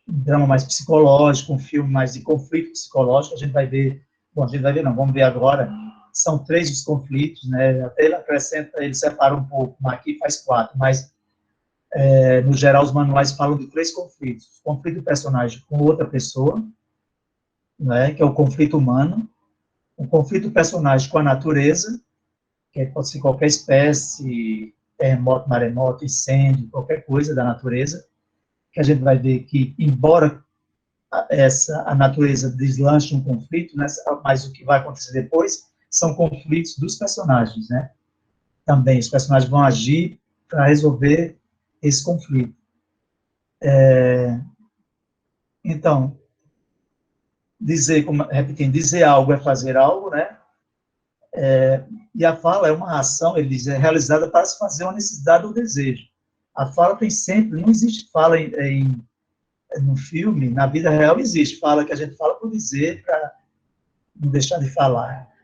um drama mais psicológico, um filme mais de conflito psicológico, a gente vai ver, bom, a gente vai ver não, vamos ver agora, são 3 os conflitos, né? Até ele acrescenta, ele separa um pouco, mas aqui faz 4, mas no geral os manuais falam de 3 conflitos: o conflito do personagem com outra pessoa, né? Que é o conflito humano, o conflito do personagem com a natureza, que pode ser qualquer espécie, terremoto, maremoto, incêndio, qualquer coisa da natureza, que a gente vai ver que, embora a natureza deslanche um conflito, né, mas o que vai acontecer depois são conflitos dos personagens, né? Também, os personagens vão agir para resolver esse conflito. Então, repetindo, dizer algo é fazer algo, né? E a fala é uma ação, ele diz, é realizada para se fazer uma necessidade ou desejo. A fala tem sempre, não existe fala no filme, na vida real existe fala que a gente fala por dizer, para não deixar de falar.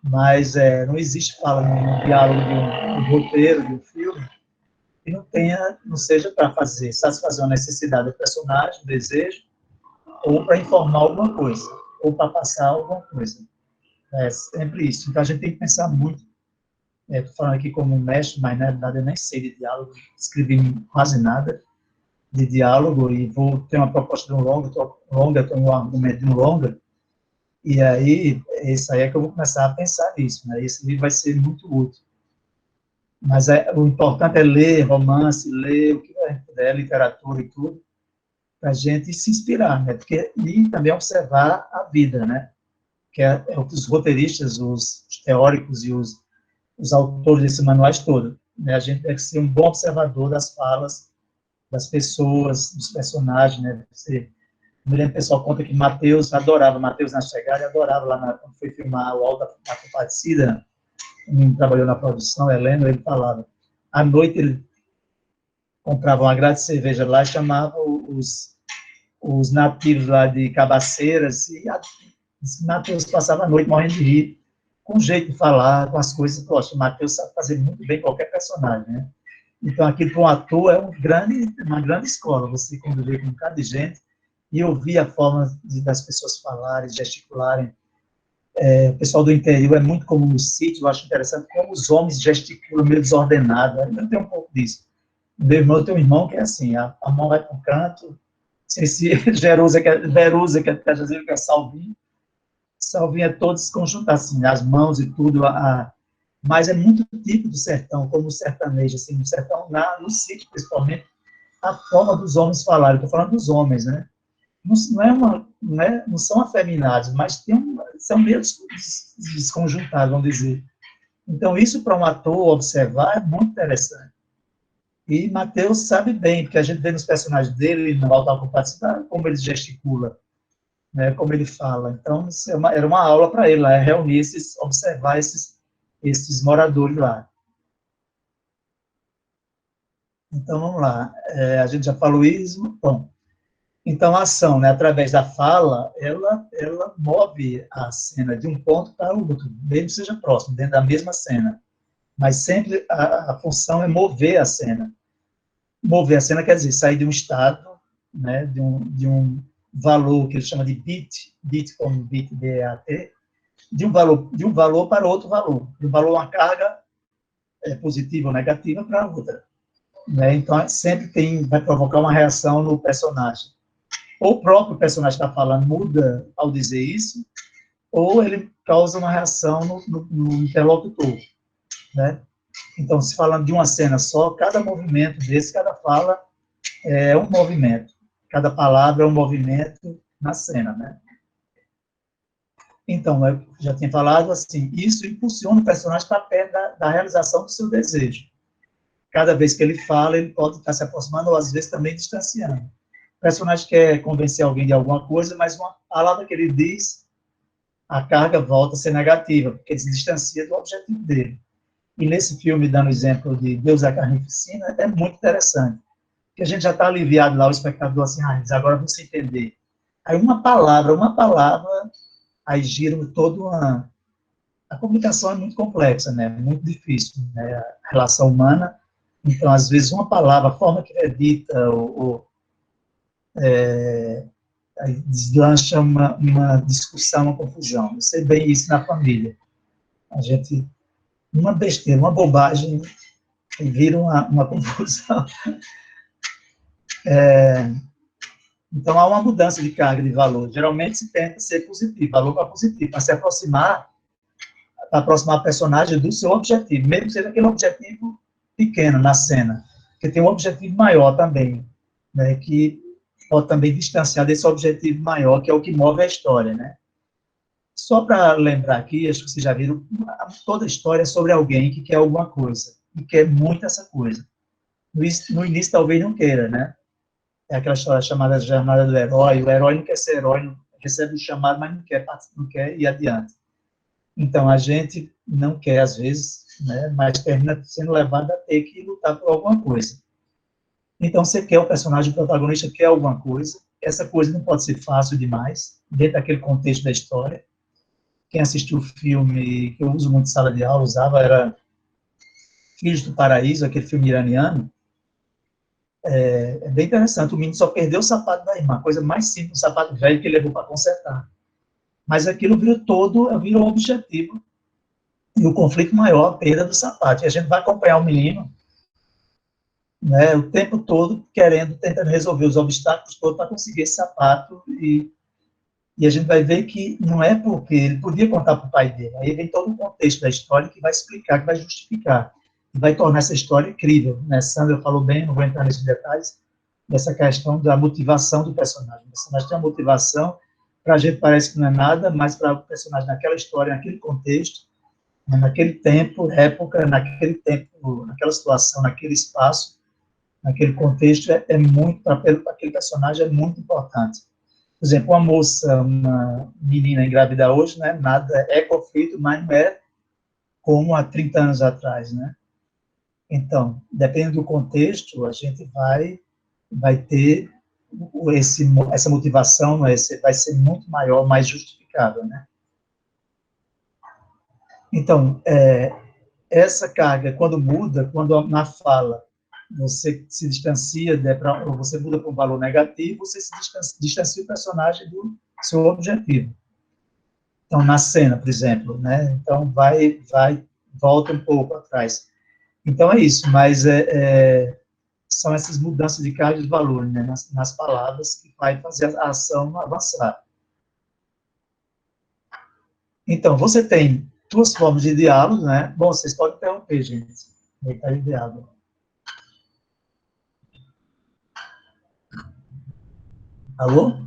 Mas não existe fala no diálogo de um roteiro, de um filme, que não seja para satisfazer uma necessidade do personagem, um desejo, ou para informar alguma coisa, ou para passar alguma coisa. É sempre isso. Então, a gente tem que pensar muito. Estou falando aqui como um mestre, mas na verdade eu nem sei de diálogo, escrevi quase nada de diálogo e vou ter uma proposta de um longa, estou no argumento de um longa, e aí, isso aí é que eu vou começar a pensar nisso, né? Esse livro vai ser muito útil. Mas o importante é ler romance, ler o que a gente puder, literatura e tudo, para a gente se inspirar, né? E também observar a vida, né? que é o que os roteiristas, os teóricos e os autores desses manuais todos, né? A gente tem que ser um bom observador das falas das pessoas, dos personagens, né? Você, me lembro, o pessoal conta que Mateus adorava, Mateus na chegada, adorava lá quando foi filmar o Auto da Compadecida, trabalhou na produção, Helena, ele falava, à noite ele comprava uma grade de cerveja lá e chamava os nativos lá de Cabaceiras, e Mateus passava a noite morrendo de rir, com o jeito de falar, com as coisas. Poxa, o Mateus sabe fazer muito bem qualquer personagem, né? Então, aquilo para um ator é uma grande escola, você conviver com um bocado de gente e ouvir a forma das pessoas falarem, gesticularem. O pessoal do interior é muito comum no sítio, eu acho interessante como os homens gesticulam meio desordenado, ainda tem um pouco disso. Meu irmão tem um irmão que é assim, a mão vai para o canto, se Verusa, que é Cajazeiro, que é Salvinho, Salvinho é todo desconjuntado, assim, as mãos e tudo, mas é muito típico do sertão, como o sertanejo, assim, no sertão, no sítio, principalmente, a forma dos homens falarem, estou falando dos homens, né? Não são afeminados, mas são meio desconjuntados, vamos dizer. Então, isso para um ator observar é muito interessante. E Mateus sabe bem, porque a gente vê nos personagens dele, no Auto da Compadecida, como ele gesticula, né, como ele fala. Então, era uma aula para ele, lá, reunir observar esses moradores lá. Então, vamos lá. A gente já falou isso. Bom, então, a ação, né, através da fala, ela move a cena de um ponto para o outro, mesmo que seja próximo, dentro da mesma cena. Mas sempre a função é mover a cena. Mover a cena quer dizer sair de um estado, né, de um valor que ele chama de bit como bit, B-E-A-T, de um valor para outro valor. De um valor, uma carga positiva ou negativa para outra. Né? Então, sempre vai provocar uma reação no personagem. Ou o próprio personagem está falando muda ao dizer isso, ou ele causa uma reação no interlocutor. Né? Então, se falando de uma cena só, cada movimento desse, cada fala é um movimento. Cada palavra é um movimento na cena, né? Então, eu já tinha falado assim, isso impulsiona o personagem para perto da realização do seu desejo. Cada vez que ele fala, ele pode estar se aproximando, ou às vezes também distanciando. O personagem quer convencer alguém de alguma coisa, mas uma palavra que ele diz, a carga volta a ser negativa, porque ele se distancia do objetivo dele. E nesse filme, dando exemplo de Deus é a Carnificina, é muito interessante. Porque a gente já está aliviado lá, o espectador assim, agora vamos se entender. Aí uma palavra, aí gira toda uma... A comunicação é muito complexa, né? Muito difícil, né? A relação humana. Então, às vezes, uma palavra, a forma que é dita, aí deslancha uma discussão, uma confusão. Eu sei bem isso na família. A gente, uma besteira, uma bobagem, vira uma confusão. Então, há uma mudança de carga de valor. Geralmente, se tenta ser positivo, valor para positivo, para se aproximar a personagem do seu objetivo, mesmo que seja aquele objetivo pequeno na cena, porque tem um objetivo maior também, né, que pode também distanciar desse objetivo maior, que é o que move a história, né. Só para lembrar aqui, acho que vocês já viram, toda a história é sobre alguém que quer alguma coisa, e quer muito essa coisa. No início, talvez não queira, né, é aquela história chamada Jornada do Herói, o herói não quer ser herói, não recebe o chamado, mas não quer ir adiante. Então, a gente não quer, às vezes, né, mas termina sendo levado a ter que lutar por alguma coisa. Então, você quer, o personagem, o protagonista quer alguma coisa, essa coisa não pode ser fácil demais, dentro daquele contexto da história. Quem assistiu o filme, que eu uso muito em sala de aula, usava, era Filhos do Paraíso, aquele filme iraniano. É bem interessante, o menino só perdeu o sapato da irmã, a coisa mais simples, o sapato velho que ele levou para consertar. Mas aquilo virou objetivo. E o conflito maior, a perda do sapato. E a gente vai acompanhar o menino, né, o tempo todo tentando resolver os obstáculos todos para conseguir esse sapato. E a gente vai ver que não é porque ele podia contar para o pai dele. Aí vem todo o contexto da história que vai explicar, que vai justificar, que vai tornar essa história incrível. Né? Sandra falou bem, não vou entrar nesses detalhes, dessa questão da motivação do personagem. O personagem tem uma motivação para a gente parece que não é nada, mas para o personagem naquela história, naquele contexto, né, naquele tempo, época, naquele tempo, naquela situação, naquele espaço, naquele contexto, é muito, para aquele personagem é muito importante. Por exemplo, uma moça, uma menina engravidar hoje, né, nada é conflito, mas não é como há 30 anos atrás, né? Então, dependendo do contexto, a gente vai ter essa motivação, vai ser muito maior, mais justificável, né? Então, essa carga, quando muda, quando na fala você se distancia, ou você muda para um valor negativo, você se distancia o personagem do seu objetivo. Então, na cena, por exemplo, né? Então, volta um pouco atrás. Então, é isso, mas são essas mudanças de carga de valor, né? Nas palavras, que vai fazer a ação avançar. Então, você tem duas formas de diálogo, né? Bom, vocês podem interromper, gente. Está de diálogo. Alô?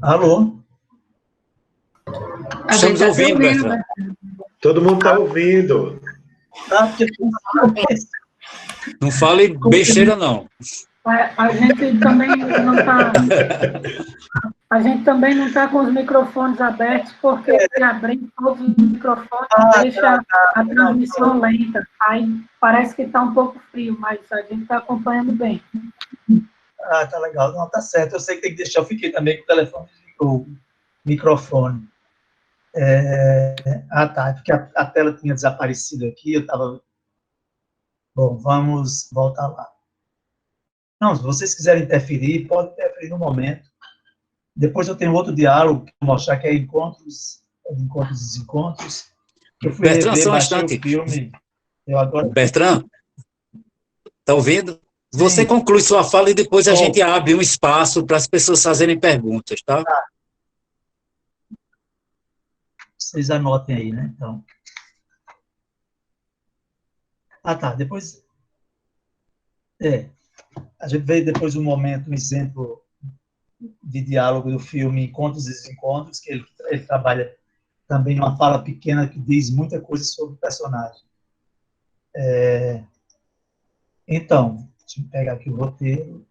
Alô? Estamos ouvindo, Bertrand. Todo mundo está ouvindo. Não fale besteira, não. A gente também não está com os microfones abertos, porque se abrir todos os microfones deixa a transmissão lenta. Aí parece que está um pouco frio, mas a gente está acompanhando bem. Ah, tá legal. Não, tá certo. Eu sei que tem que deixar. Eu fiquei também com o telefone e o microfone. Tá. Porque a tela tinha desaparecido aqui. Eu estava. Bom, vamos voltar lá. Não, se vocês quiserem interferir, pode interferir no momento. Depois eu tenho outro diálogo que eu vou mostrar, que é Encontros e Desencontros. Eu fui Bertrand, rever, só um baixei o instante. filme. Eu agora... Bertrand, está ouvindo? Sim. Você conclui sua fala e depois a gente abre um espaço para as pessoas fazerem perguntas, tá? Tá. Vocês anotem aí, né? Então. Tá. Depois... A gente vê depois um momento, um exemplo de diálogo do filme Encontros e Desencontros, que ele trabalha também uma fala pequena que diz muita coisa sobre o personagem. Então, deixa eu pegar aqui o roteiro.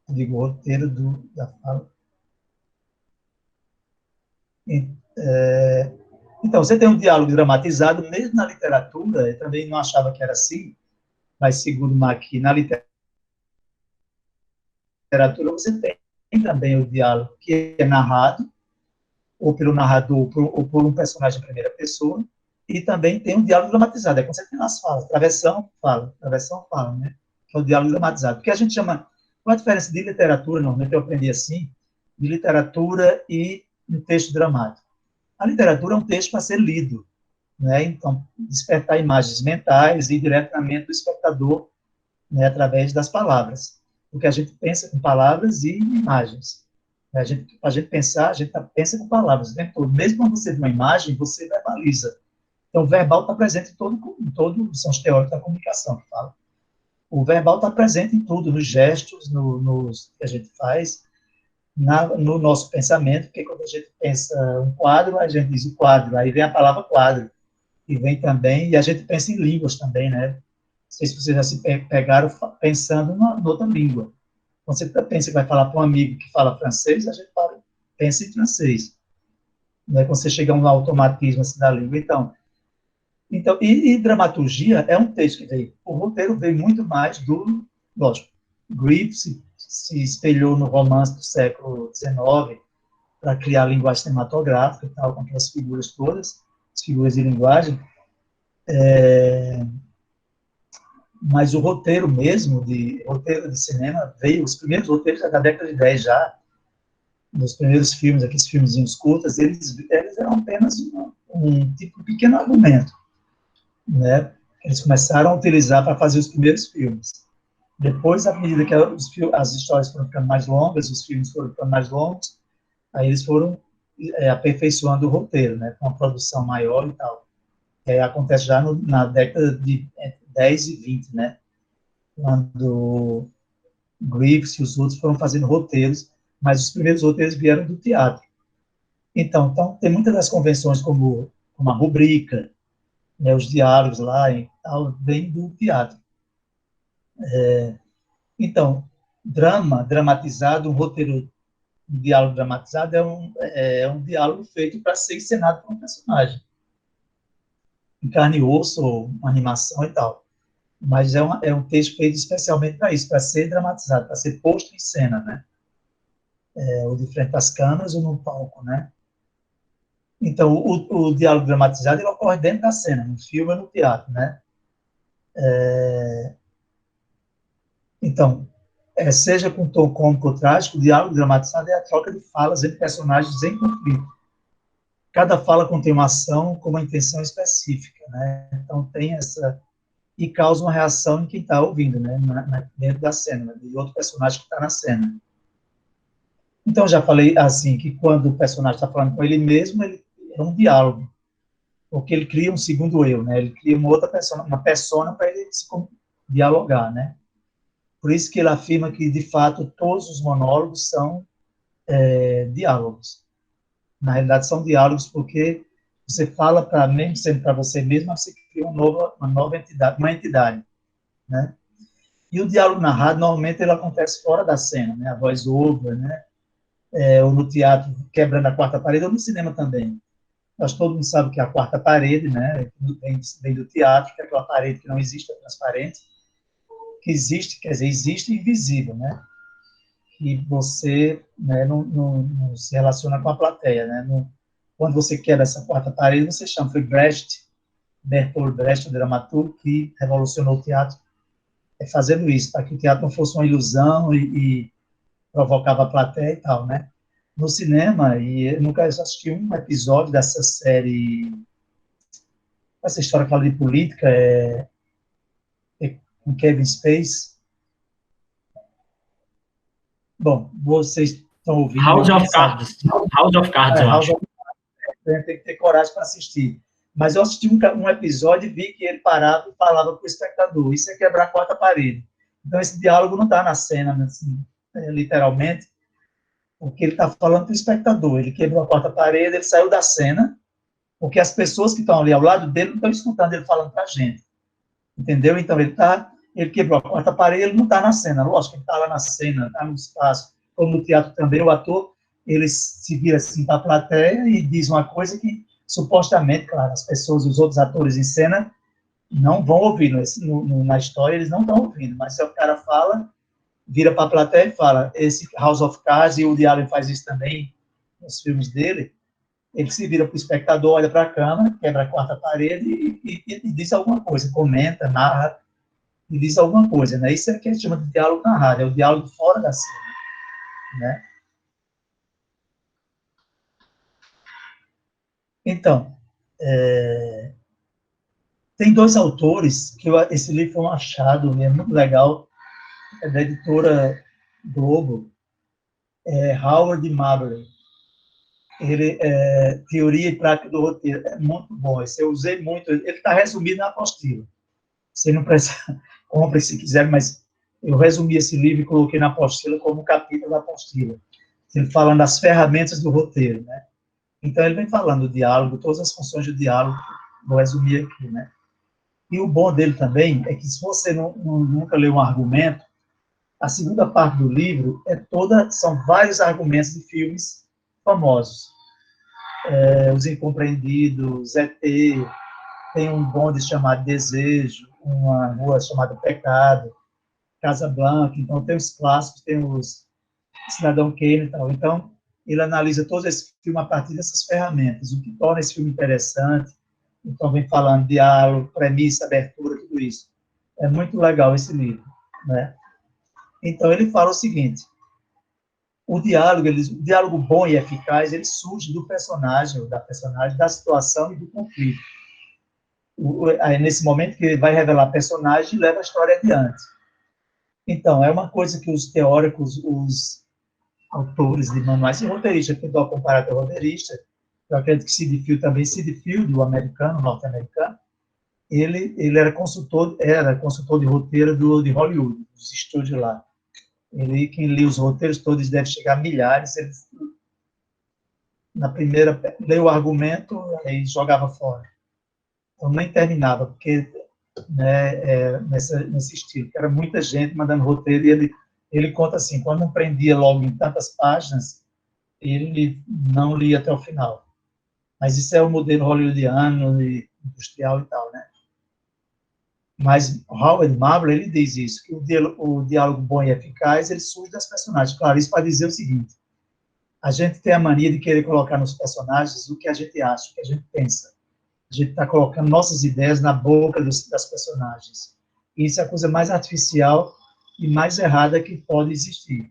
Eu digo o roteiro da fala. Então, você tem um diálogo dramatizado, mesmo na literatura, eu também não achava que era assim, mas segundo Maqui, na literatura você tem também o diálogo que é narrado, ou pelo narrador, ou por um personagem em primeira pessoa, e também tem um diálogo dramatizado, é quando você tem as falas, travessão, fala, né? Que é o diálogo dramatizado. Porque a gente chama, qual a diferença de literatura, normalmente eu aprendi assim, de literatura e um texto dramático. A literatura é um texto para ser lido, né? Então, despertar imagens mentais e diretamente do espectador, né, através das palavras. Porque a gente pensa com palavras e imagens. A gente pensar, a gente pensa com palavras o tempo todo. Mesmo quando você vê uma imagem, você verbaliza. Então, o verbal está presente em todo, são os teóricos da comunicação que falam. O verbal está presente em tudo, nos gestos, nos que a gente faz, no nosso pensamento, porque quando a gente pensa um quadro, a gente diz o quadro, aí vem a palavra quadro, e vem também, e a gente pensa em línguas também, né? Não sei se vocês já se pegaram pensando em outra língua. Quando você pensa que vai falar para um amigo que fala francês, a gente pensa em francês. Né? Quando você chega a um automatismo assim, da língua. Então e dramaturgia é um texto que veio. O roteiro veio muito mais lógico, Grieve se espelhou no romance do século XIX para criar a linguagem cinematográfica e tal, com aquelas figuras todas, as figuras de linguagem. Mas o roteiro mesmo, roteiro de cinema, veio, os primeiros roteiros da década de 10 já, nos primeiros filmes, aqueles filmezinhos curtas, eles eram apenas um tipo de pequeno argumento, né? Eles começaram a utilizar para fazer os primeiros filmes. Depois, à medida que as histórias foram ficando mais longas, os filmes foram ficando mais longos, aí eles foram aperfeiçoando o roteiro, né? Com uma produção maior e tal. Acontece já na década de 10 e 20, né? Quando Griffith e os outros foram fazendo roteiros, mas os primeiros roteiros vieram do teatro. Então tem muitas das convenções, como a rubrica, né, os diálogos lá, e tal, vem do teatro. Então, dramatizado, um roteiro, um diálogo dramatizado é um diálogo feito para ser encenado por um personagem. Em carne e osso, ou uma animação e tal. Mas é um texto feito especialmente para isso, para ser dramatizado, para ser posto em cena, né? Ou de frente às câmeras ou no palco, né? Então, o diálogo dramatizado, ele ocorre dentro da cena, no filme ou no teatro, né? Então, seja com tom cômico ou trágico, o diálogo dramatizado é a troca de falas entre personagens em conflito. Cada fala contém uma ação com uma intenção específica, né? Então, tem essa... E causa uma reação em quem está ouvindo, né? Dentro da cena, de outro personagem que está na cena. Então, já falei assim, que quando o personagem está falando com ele mesmo, ele é um diálogo, porque ele cria um segundo eu, né? Ele cria uma outra persona, uma persona para ele se dialogar, né? Por isso que ele afirma que, de fato, todos os monólogos são diálogos. Na realidade, são diálogos porque você fala para, mesmo sendo para você mesmo, mas você cria uma nova entidade, uma entidade, né? E o diálogo narrado, normalmente, ele acontece fora da cena, né? A voz-over, né? Ou no teatro, quebrando a quarta parede, ou no cinema também. Nós todo mundo sabe que a quarta parede, né? Vem do teatro, que é aquela parede que não existe, é transparente, que existe, quer dizer, existe invisível, né? Que você, né, não se relaciona com a plateia, né? Quando você quebra essa quarta parede, você chama, foi Bertolt Brecht, o dramaturgo, que revolucionou o teatro, fazendo isso, para que o teatro não fosse uma ilusão e provocava a plateia e tal, né? No cinema, e eu nunca assisti um episódio dessa série, essa história que fala de política, com Kevin Spacey. Bom, vocês estão ouvindo... House of Cards. House of Cards, eu acho. Tem que ter coragem para assistir. Mas eu assisti um episódio e vi que ele parava e falava com o espectador. Isso é quebrar a quarta parede. Então, esse diálogo não está na cena, assim, literalmente, porque ele está falando com o espectador. Ele quebrou a quarta parede, ele saiu da cena, porque as pessoas que estão ali ao lado dele não estão escutando ele falando para a gente. Entendeu? Então, ele quebrou a quarta parede, ele não está na cena. Lógico que ele está lá na cena, está no espaço. Como no teatro também, o ator, ele se vira assim para a plateia e diz uma coisa que, supostamente, claro, as pessoas, os outros atores em cena, não vão ouvir. Na história, eles não estão ouvindo. Mas se o cara fala, vira para a plateia e fala, esse House of Cards, e o Woody Allen faz isso também nos filmes dele, ele se vira para o espectador, olha para a câmera, quebra a quarta parede e diz alguma coisa, comenta, narra, e diz alguma coisa, né? Isso é o que a gente chama de diálogo narrado, é o diálogo fora da cena, né? Então, tem dois autores, que esse livro foi um achado, é muito legal, é da editora Globo, Howard Marbury. Ele, Teoria e Prática do Roteiro, é muito bom, esse eu usei muito, ele está resumido na apostila. Você não precisa, compre se quiser, mas eu resumi esse livro e coloquei na apostila como um capítulo da apostila. Ele falando das ferramentas do roteiro, né? Então, ele vem falando do diálogo, todas as funções do diálogo, vou resumir aqui, né? E o bom dele também é que, se você nunca leu um argumento, a segunda parte do livro são vários argumentos de filmes famosos. Os Incompreendidos, E.T., tem um bonde chamado Desejo, uma rua chamada Pecado, Casablanca, então tem os clássicos, tem os Cidadão Kane e tal. Então, ele analisa todo esse filme a partir dessas ferramentas, o que torna esse filme interessante. Então, vem falando diálogo, premissa, abertura, tudo isso. É muito legal esse livro, né? Então, ele fala o seguinte, o diálogo bom e eficaz, ele surge do personagem, da situação e do conflito. Aí, nesse momento que ele vai revelar personagem e leva a história adiante. Então, é uma coisa que os teóricos, os autores de manuais, e roteiristas, que eu estou comparado ao roteirista, eu acredito que Sid Field, o americano, norte-americano, ele era consultor de roteiro de Hollywood, dos estúdios lá. Quem lia os roteiros todos deve chegar a milhares. Ele, na primeira, leu o argumento e jogava fora. Então, nem terminava, porque nesse estilo, que era muita gente mandando roteiro, e ele conta assim, quando não prendia logo em tantas páginas, ele não lia até o final. Mas isso é o modelo hollywoodiano, industrial e tal, né? Mas Howard Marble, ele diz isso, que o diálogo bom e eficaz, ele surge das personagens. Claro, isso para dizer o seguinte, a gente tem a mania de querer colocar nos personagens o que a gente acha, o que a gente pensa. A gente está colocando nossas ideias na boca das personagens. E isso é a coisa mais artificial e mais errada que pode existir.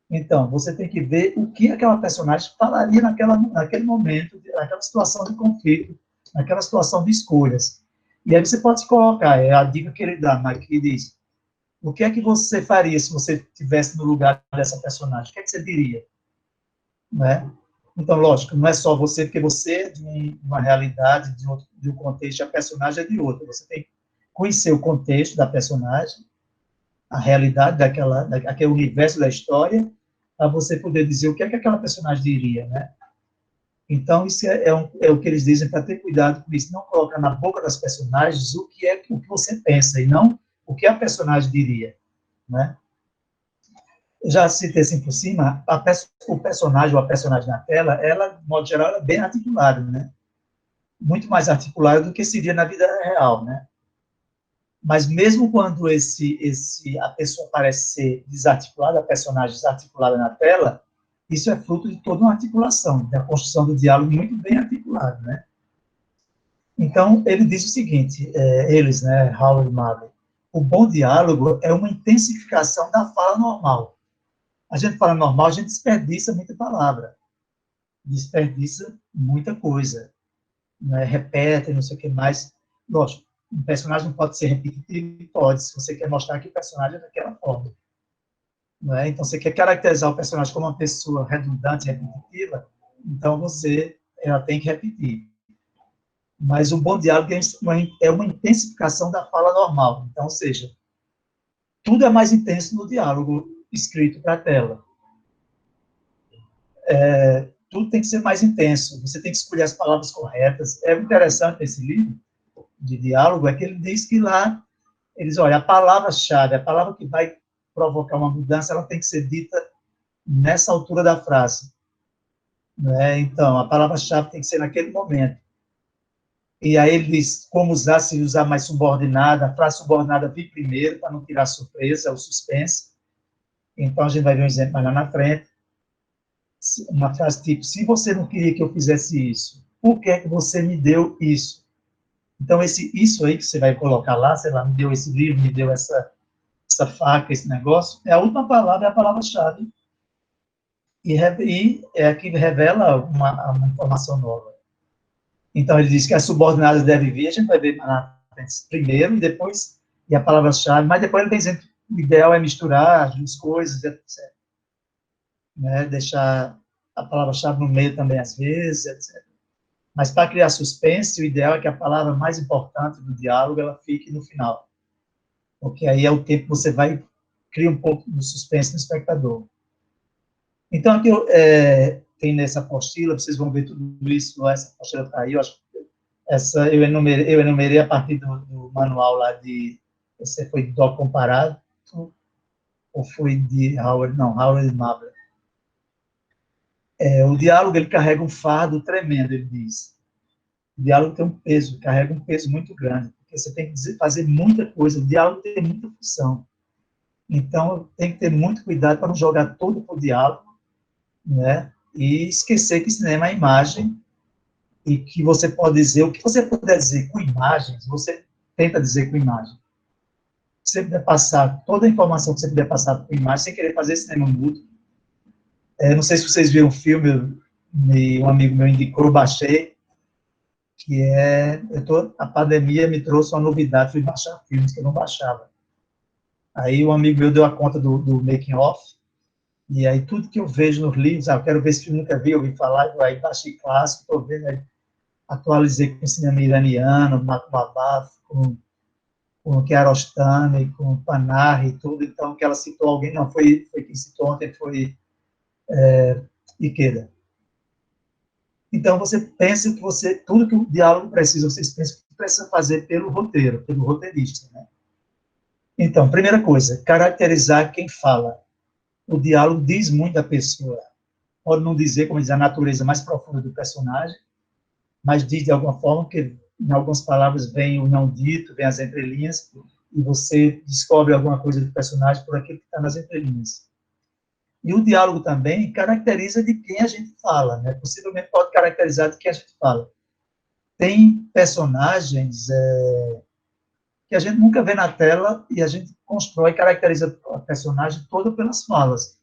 Então, você tem que ver o que aquela personagem falaria naquele momento, naquela situação de conflito, naquela situação de escolhas. E aí você pode se colocar, é a dica que ele dá, mas que diz, o que é que você faria se você estivesse no lugar dessa personagem? O que é que você diria? Né? Então, lógico, não é só você, porque você é de uma realidade, de um contexto, a personagem é de outro. Você tem que conhecer o contexto da personagem, a realidade daquele universo da história, para você poder dizer o que é que aquela personagem diria, né? Então, isso é o que eles dizem, para ter cuidado com isso, não colocar na boca das personagens o que você pensa, e não o que a personagem diria, né? Eu já citei assim por cima, o personagem ou a personagem na tela, ela, de modo geral, é bem articulada, né? Muito mais articulada do que seria na vida real, né? Mas mesmo quando a pessoa parece ser desarticulada, a personagem desarticulada na tela, isso é fruto de toda uma articulação, da construção do diálogo muito bem articulado, né? Então, ele diz o seguinte, eles, né, Howard Marble, o bom diálogo é uma intensificação da fala normal. A gente fala normal, a gente desperdiça muita palavra, desperdiça muita coisa, né? Repete, não sei o que mais. Lógico, um personagem não pode ser repetitivo, pode, se você quer mostrar que o personagem é daquela forma. Né? Então, você quer caracterizar o personagem como uma pessoa redundante, repetitiva, então ela tem que repetir. Mas um bom diálogo é uma intensificação da fala normal. Então, ou seja, tudo é mais intenso no diálogo escrito para a tela. Tudo tem que ser mais intenso, você tem que escolher as palavras corretas. É interessante esse livro de diálogo, é que ele diz que lá, eles, olha, a palavra-chave, a palavra que vai provocar uma mudança, ela tem que ser dita nessa altura da frase. Né? Então, a palavra-chave tem que ser naquele momento. E aí ele diz como usar, se usar mais subordinada, a frase subordinada vir primeiro, para não tirar a surpresa, o suspense. Então, a gente vai ver um exemplo mais lá na frente. Uma frase tipo, se você não queria que eu fizesse isso, por que é que você me deu isso? Então, isso aí que você vai colocar lá, sei lá, me deu esse livro, me deu essa faca, esse negócio, a última palavra é a palavra-chave. E é a que revela uma informação nova. Então, ele diz que as subordinadas devem vir, a gente vai ver primeiro, e a palavra-chave, mas depois ele tem dizendo que o ideal é misturar as duas coisas, etc. Né? Deixar a palavra-chave no meio também, às vezes, etc. Mas, para criar suspense, o ideal é que a palavra mais importante do diálogo, ela fique no final. Porque aí é o tempo que você criar um pouco de suspense no espectador. Então, aqui tem nessa apostila, vocês vão ver tudo isso, essa apostila está aí, eu acho que eu enumerei a partir do manual lá esse foi de Doc Comparado, ou foi de Howard Marble. O diálogo, ele carrega um fardo tremendo, ele diz. O diálogo tem um peso, carrega um peso muito grande, porque você tem que fazer muita coisa, o diálogo tem muita função. Então, tem que ter muito cuidado para não jogar todo o diálogo, né? E esquecer que cinema é imagem, e que você pode dizer, o que você puder dizer com imagens, você tenta dizer com imagem. Se você puder passar toda a informação que você puder passar com imagem, sem querer fazer cinema mudo. Não sei se vocês viram um filme, um amigo meu indicou, eu baixei, que a pandemia me trouxe uma novidade, fui baixar filmes que eu não baixava. Aí um amigo meu deu a conta do making of, e aí tudo que eu vejo nos livros, eu quero ver esse filme, nunca vi, eu ouvi falar, aí baixei clássico, estou vendo, aí atualizei com cinema iraniano, Mac Babaf, com com Kiarostami, com Panahi e tudo, então, que ela citou alguém, não, foi quem citou ontem, foi Ikeda. Então, você pensa que tudo que o diálogo precisa, vocês pensam que precisa fazer pelo roteiro, pelo roteirista, né? Então, primeira coisa, caracterizar quem fala. O diálogo diz muito da pessoa. Pode não dizer, como diz, a natureza mais profunda do personagem, mas diz de alguma forma que, em algumas palavras, vem o não dito, vem as entrelinhas, e você descobre alguma coisa do personagem por aquilo que está nas entrelinhas. E o diálogo também caracteriza de quem a gente fala, né? Possivelmente pode caracterizar de quem a gente fala. Tem personagens que a gente nunca vê na tela e a gente constrói, caracteriza a personagem toda pelas falas.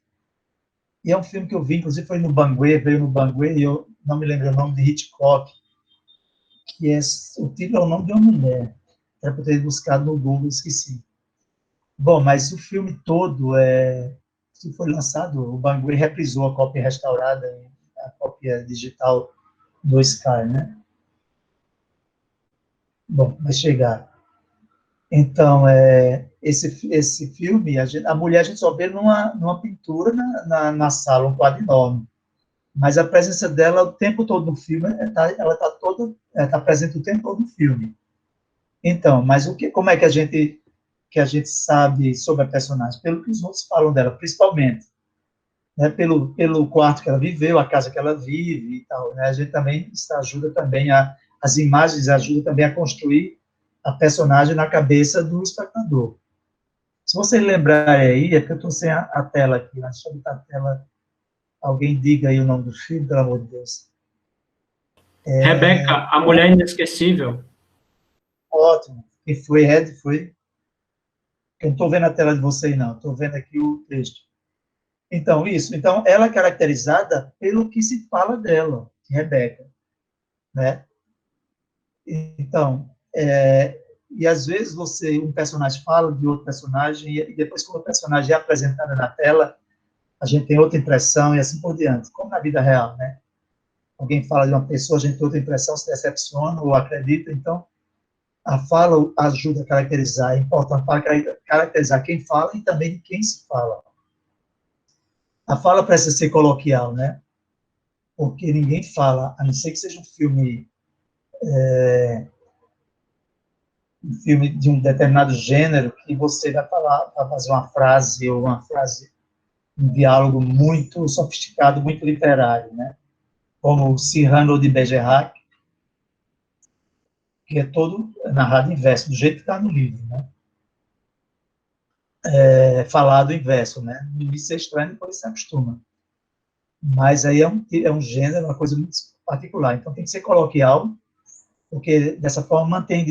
E é um filme que eu vi, inclusive foi no Banguê, veio no Banguê, e eu não me lembro o nome de Hitchcock, que o título é o nome de uma mulher. Era para ter buscado no Google, esqueci. Bom, mas o filme todo se foi lançado, o Banguê reprisou a cópia restaurada, a cópia digital do Sky, né? Bom, vai chegar. Então, esse filme, a mulher a gente só vê numa pintura na sala, um quadro enorme. Mas a presença dela o tempo todo no filme, ela está presente o tempo todo no filme. Então, mas como é que a gente sabe sobre a personagem? Pelo que os outros falam dela, principalmente. Né, pelo quarto que ela viveu, a casa que ela vive e tal. Né, a gente também, isso ajuda também as imagens ajudam também a construir a personagem na cabeça do espectador. Se você lembrar aí, é que eu estou sem a tela aqui, deixa eu botar a tela, alguém diga aí o nome do filme, pelo amor de Deus. Rebeca, a Mulher Inesquecível. Ótimo. E foi, Ed, foi? Eu não estou vendo a tela de vocês, não, estou vendo aqui o texto. Então, isso. Então, ela é caracterizada pelo que se fala dela, Rebeca, né? Então, e às vezes um personagem fala de outro personagem, e depois quando o personagem é apresentado na tela, a gente tem outra impressão e assim por diante, como na vida real, né? Alguém fala de uma pessoa, a gente tem outra impressão, se decepciona ou acredita, então a fala ajuda a caracterizar, é importante para caracterizar quem fala e também de quem se fala. A fala precisa ser coloquial, né? Porque ninguém fala, a não ser que seja um filme de um determinado gênero, que você vai falar, vai fazer uma frase, um diálogo muito sofisticado, muito literário, né? Como o Cyrano de Bergerac, que é todo narrado em verso, do jeito que está no livro, né? Falado em verso, né? No início é estranho, depois se acostuma. Mas aí é um gênero, uma coisa muito particular. Então tem que ser coloquial, porque dessa forma mantém a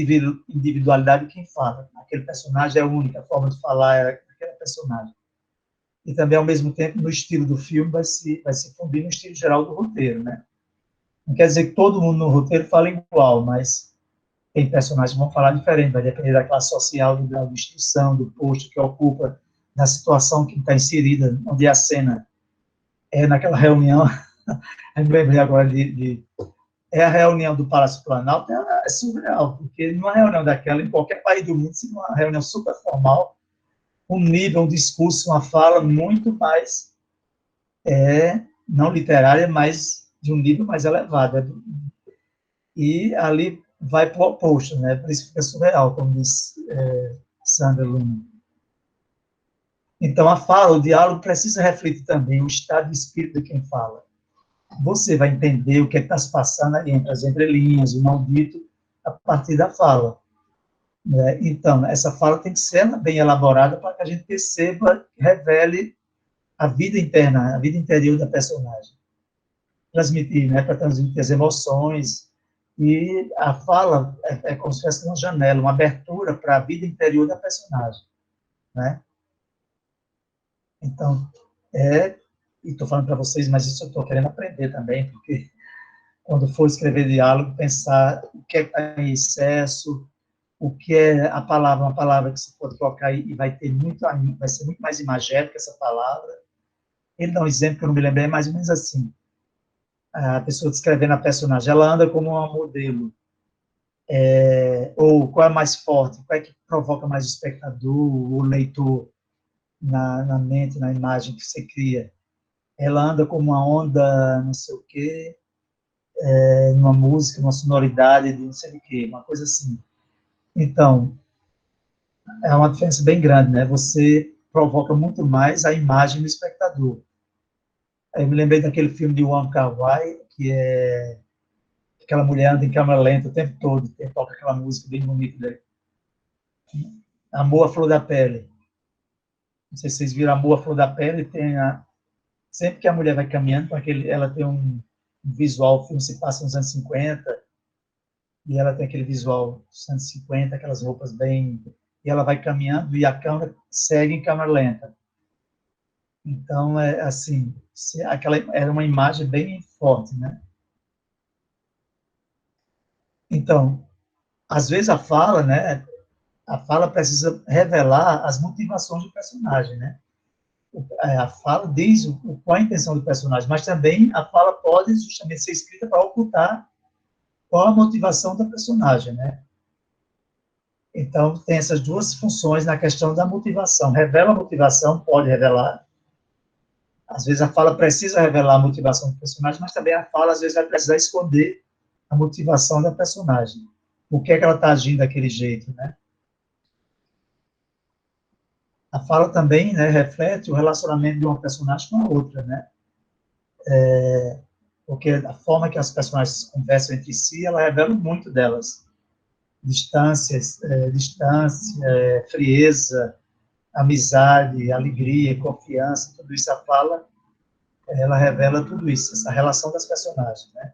individualidade de quem fala. Aquele personagem é único, a forma de falar é aquele personagem. E também, ao mesmo tempo, no estilo do filme, vai se fundir no estilo geral do roteiro, né? Não quer dizer que todo mundo no roteiro fala igual, mas tem personagens que vão falar diferente, vai depender da classe social, do grau de instrução, do posto que ocupa, da situação que está inserida, onde a cena naquela reunião. Eu me lembrei agora a reunião do Palácio Planalto, é surreal, porque numa reunião daquela, em qualquer país do mundo, se uma reunião super formal, um nível, um discurso, uma fala muito mais, não literária, mas de um nível mais elevado. E ali vai para o oposto, né? Por isso fica surreal, como diz Sandra Luna. Então, a fala, o diálogo precisa refletir também o estado de espírito de quem fala. Você vai entender o que está se passando aí entre as entrelinhas, o não dito, a partir da fala. Né? Então, essa fala tem que ser bem elaborada para que a gente perceba, revele a vida interna, a vida interior da personagem. Transmitir, né? Para transmitir as emoções. E a fala é como se fosse uma janela, uma abertura para a vida interior da personagem. Né? Então, e estou falando para vocês, mas isso eu estou querendo aprender também, porque quando for escrever diálogo, pensar o que está em excesso, o que é a palavra, uma palavra que você pode colocar aí e vai ser muito mais imagética essa palavra. Ele dá um exemplo que eu não me lembrei, é mais ou menos assim. A pessoa descrevendo a personagem, ela anda como uma modelo. ou qual é mais forte, qual é que provoca mais o espectador, o leitor na mente, na imagem que você cria. Ela anda como uma onda, não sei o quê, numa música, numa sonoridade de não sei o quê, uma coisa assim. Então, é uma diferença bem grande, né? Você provoca muito mais a imagem do espectador. Eu me lembrei daquele filme de Wong Kar-wai, que é aquela mulher anda em câmera lenta o tempo todo, que toca aquela música bem bonita dele. Amor à Flor da Pele. Não sei se vocês viram Amor à Flor da Pele, sempre que a mulher vai caminhando, ela tem um visual, o filme se passa nos anos 50, e ela tem aquele visual dos anos 50, aquelas roupas bem... E ela vai caminhando e a câmera segue em câmera lenta. Então, assim, era uma imagem bem forte, né? Então, às vezes a fala, né? A fala precisa revelar as motivações do personagem, né? A fala diz qual é a intenção do personagem, mas também a fala pode justamente ser escrita para ocultar qual a motivação da personagem, né? Então, tem essas duas funções na questão da motivação. Revela a motivação, pode revelar. Às vezes a fala precisa revelar a motivação do personagem, mas também a fala, às vezes, vai precisar esconder a motivação da personagem. Por que é que ela está agindo daquele jeito, né? A fala também, né, reflete o relacionamento de uma personagem com a outra, né? Porque a forma que as personagens conversam entre si, ela revela muito delas. Distância, frieza, amizade, alegria, confiança, tudo isso a fala, ela revela tudo isso, essa relação das personagens, né?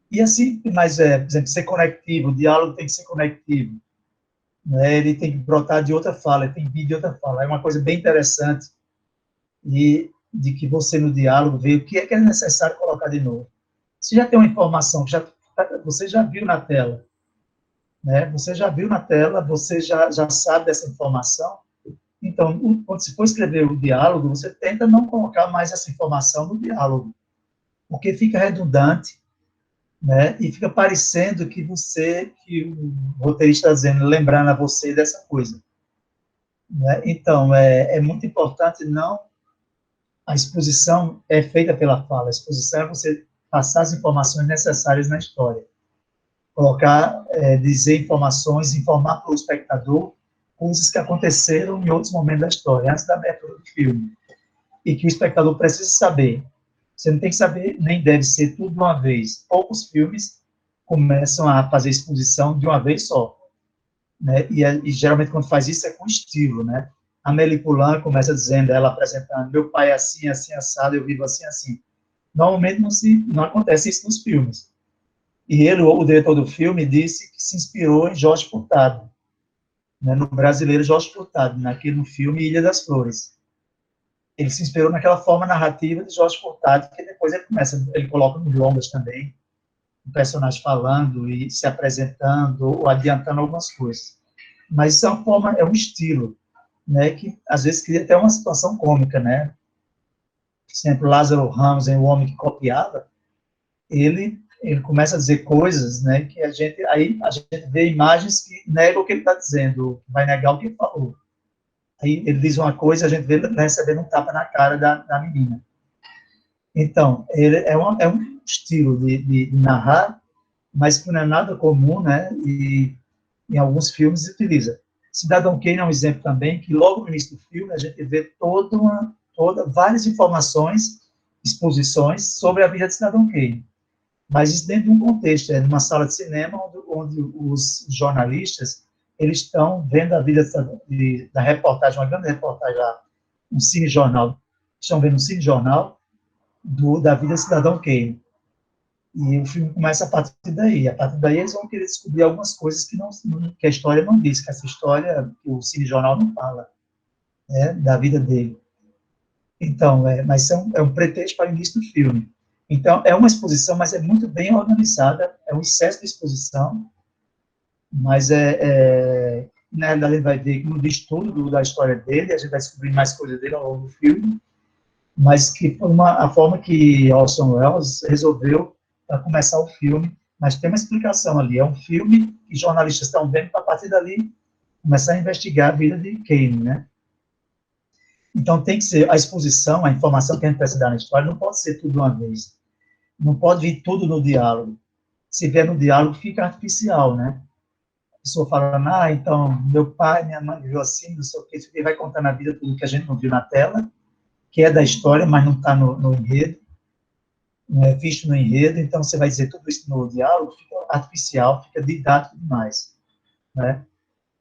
E assim, mas, por exemplo, ser conectivo, o diálogo tem que ser conectivo, né? Ele tem que brotar de outra fala, ele tem que vir de outra fala. É uma coisa bem interessante de que você, no diálogo, vê o que é necessário colocar de novo. Você já tem uma informação que você já viu na tela, né? Você já viu na tela, você já sabe dessa informação. Então, quando se for escrever o diálogo, você tenta não colocar mais essa informação no diálogo, porque fica redundante, né? E fica parecendo que o roteirista está dizendo, lembrando a você dessa coisa, né? Então, é muito importante a exposição é feita pela fala, a exposição é você passar as informações necessárias na história. Colocar, dizer informações, informar para o espectador coisas que aconteceram em outros momentos da história, antes da abertura do filme, e que o espectador precisa saber. Você não tem que saber, nem deve ser tudo de uma vez. Poucos filmes começam a fazer exposição de uma vez só, né? E geralmente quando faz isso é com estilo, né? A Amélie Poulain começa dizendo, ela apresentando, meu pai é assim, assim, assado, eu vivo assim, assim. Normalmente não acontece isso nos filmes. E ele, o diretor do filme, disse que se inspirou em Jorge Furtado, né, no brasileiro Jorge Furtado, no filme Ilha das Flores. Ele se inspirou naquela forma narrativa de Jorge Furtado, que depois ele coloca nos longas também, o personagem falando e se apresentando, ou adiantando algumas coisas. Mas isso é um estilo, né, que às vezes cria até uma situação cômica, né? Por exemplo, Lázaro Ramos, em O Homem que Copiava, ele começa a dizer coisas, né, que a gente vê imagens que negam o que ele está dizendo, vai negar o que ele falou. Aí ele diz uma coisa, a gente vê ele recebendo um tapa na cara da menina. Então, ele é um estilo de narrar, mas que não é nada comum, né, e em alguns filmes se utiliza. Cidadão Kane é um exemplo também, que logo no início do filme a gente vê várias informações, exposições sobre a vida de Cidadão Kane. Mas isso dentro de um contexto, numa sala de cinema onde os jornalistas eles estão vendo a vida da reportagem, uma grande reportagem lá, um cinejornal, estão vendo um cinejornal da vida de Cidadão Kane. E o filme começa a partir daí. A partir daí eles vão querer descobrir algumas coisas que a história não diz, que essa história, o cinejornal não fala, né, da vida dele. Então, mas é um pretexto para o início do filme. Então, é uma exposição, mas é muito bem organizada, é um excesso de exposição, mas na realidade, a gente vai ver que não diz tudo da história dele, a gente vai descobrir mais coisas dele ao longo do filme, mas que foi a forma que Orson Welles resolveu para começar o filme, mas tem uma explicação ali. É um filme que jornalistas estão vendo para, a partir dali, começar a investigar a vida de Kane, né? Então, tem que ser a exposição, a informação que a gente precisa dar na história, não pode ser tudo de uma vez. Não pode vir tudo no diálogo. Se vier no diálogo, fica artificial, né? A pessoa falando, então, meu pai, minha mãe viu assim, não sei o quê, ele vai contar na vida tudo que a gente não viu na tela, que é da história, mas não está no enredo, não é visto no enredo, então você vai dizer tudo isso no diálogo, fica artificial, fica didático demais, né?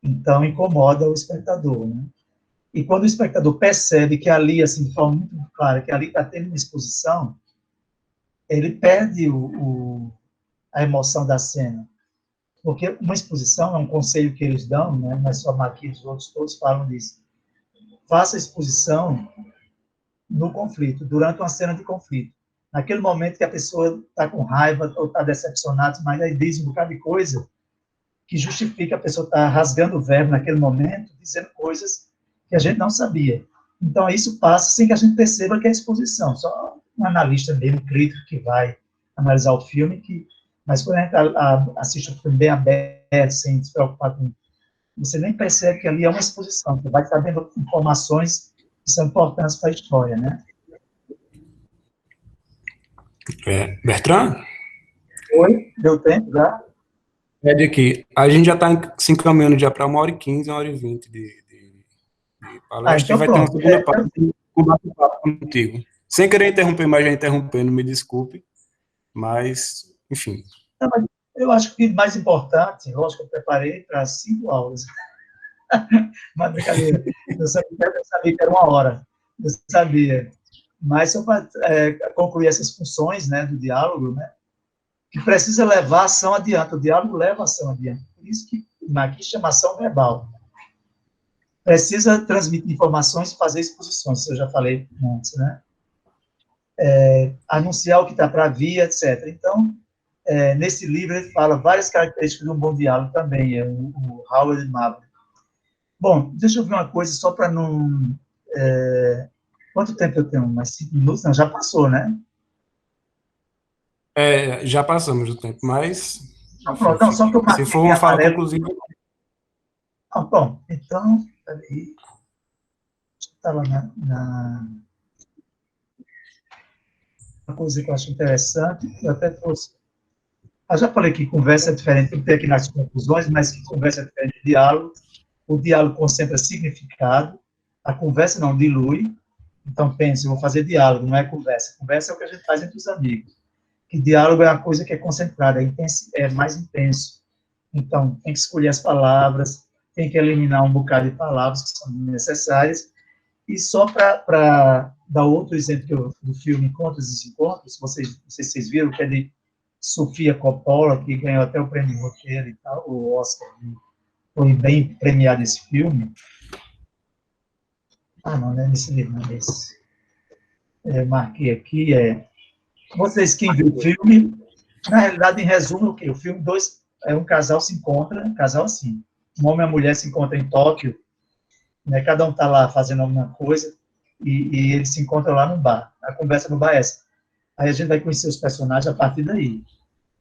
Então, incomoda o espectador, né? E quando o espectador percebe que ali, assim, de forma muito clara, que ali está tendo uma exposição, ele perde a emoção da cena. Porque uma exposição é um conselho que eles dão, né? Não é só Marquinhos, os outros todos falam disso. Faça a exposição no conflito, durante uma cena de conflito. Naquele momento que a pessoa está com raiva ou está decepcionada, mas aí diz um bocado de coisa que justifica a pessoa estar rasgando o verbo naquele momento, dizendo coisas que a gente não sabia. Então, isso passa sem que a gente perceba que é exposição. Só um analista mesmo, crítico, que vai analisar o filme, mas quando a gente assiste o filme bem aberto, sem se preocupar com... Você nem percebe que ali é uma exposição. Você vai sabendo informações que são importantes para a história, né? Bertrand? Oi? Deu tempo já? É de que a gente já está se encaminhando já para 1h15, 1h20 de palestra, então e vai ter uma pronto. segunda parte com bate-papo contigo. Sem querer interromper, mas já interrompendo, me desculpe, mas, enfim. Não, mas eu acho que o mais importante, lógico, eu preparei para 5 aulas. Mas brincadeira. Eu sabia que era 1 hora. Eu sabia. Mas só para concluir essas funções, né, do diálogo, né, que precisa levar a ação adiante. O diálogo leva a ação adiante. Por isso que aqui chama ação verbal. Precisa transmitir informações e fazer exposições, isso eu já falei antes, né? Anunciar o que está para vir, etc. Então, nesse livro ele fala várias características de um bom diálogo também, o Howard Mabry. Bom, deixa eu ver uma coisa, só para não... quanto tempo eu tenho? Mais 5 minutos? Não, já passou, né? Já passamos do tempo, mas... Não, pronto, não, só que eu marquei se for uma fala amarelo. conclusiva... Bom, então, peraí. Estava uma coisa que eu acho interessante, eu até trouxe. Eu já falei que conversa é diferente, não tem aqui nas conclusões, mas que conversa é diferente de diálogo. O diálogo concentra significado, a conversa não dilui. Então, pense, eu vou fazer diálogo, não é conversa. Conversa é o que a gente faz entre os amigos. Que diálogo é uma coisa que é concentrada, é mais intenso. Então, tem que escolher as palavras, tem que eliminar um bocado de palavras que são necessárias. E só para dar outro exemplo do filme Encontros e Desencontros, vocês viram, que é de Sofia Coppola, que ganhou até o prêmio de roteiro e tal, o Oscar, foi bem premiado esse filme. Não é nesse livro, não é esse. Marquei aqui, vocês quem viu o filme, na realidade, em resumo, o quê? O filme, um casal se encontra, casal assim, um homem e uma mulher se encontram em Tóquio, né, cada um está lá fazendo alguma coisa, e eles se encontram lá no bar. A conversa no bar é essa. Aí a gente vai conhecer os personagens a partir daí.